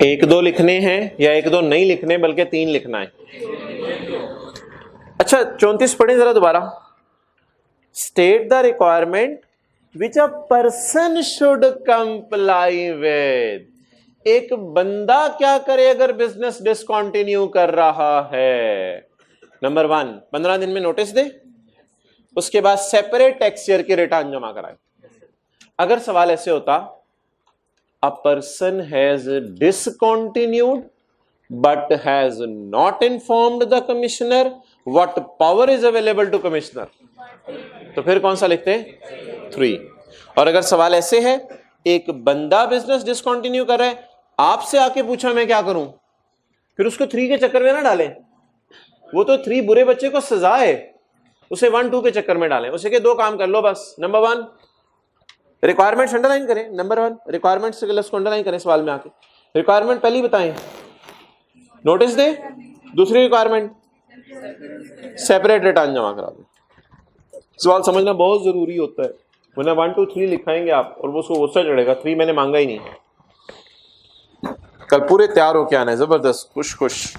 S1: एक दो लिखने हैं या 1, 2 नहीं लिखने बल्कि 3 लिखना है। अच्छा 34 पढ़े जरा दोबारा। State the requirement which a person should comply with। एक बंदा क्या करे अगर बिजनेस डिसकंटिन्यू कर रहा है? नंबर 1, 15 दिन में नोटिस दे, उसके बाद सेपरेट टैक्स ईयर की रिटर्न जमा कराए। अगर सवाल ऐसे होता, a person has discontinued but has not informed the commissioner what power is available to commissioner, तो फिर कौन सा लिखते हैं? 3। और अगर सवाल ऐसे है, एक बंदा बिजनेस डिसकंटिन्यू कर रहा है, आपसे आके पूछा मैं क्या करूं, फिर उसको 3 के चक्कर में ना डालें। वो तो 3 बुरे बच्चे को सजा है, उसे 1, 2 के चक्कर में डालें। उसे के 2 काम कर लो बस। नंबर 1 रिक्वायरमेंट्स अंडरलाइन करें। नंबर 1 रिक्वायरमेंट्स को अंडरलाइन करें सवाल में आके। रिक्वायरमेंट पहली बताएं, नोटिस दे। दूसरी रिक्वायरमेंट सेपरेट रिटर्न जमा करा दो। सवाल समझना बहुत जरूरी होता है, वरना 1, 2, 3 लिखाएंगे आप और वो उसको गुस्सा चढ़ेगा, 3 मैंने मांगा ही नहीं। कल पूरे तैयार होके आना है, जबरदस्त खुश खुश।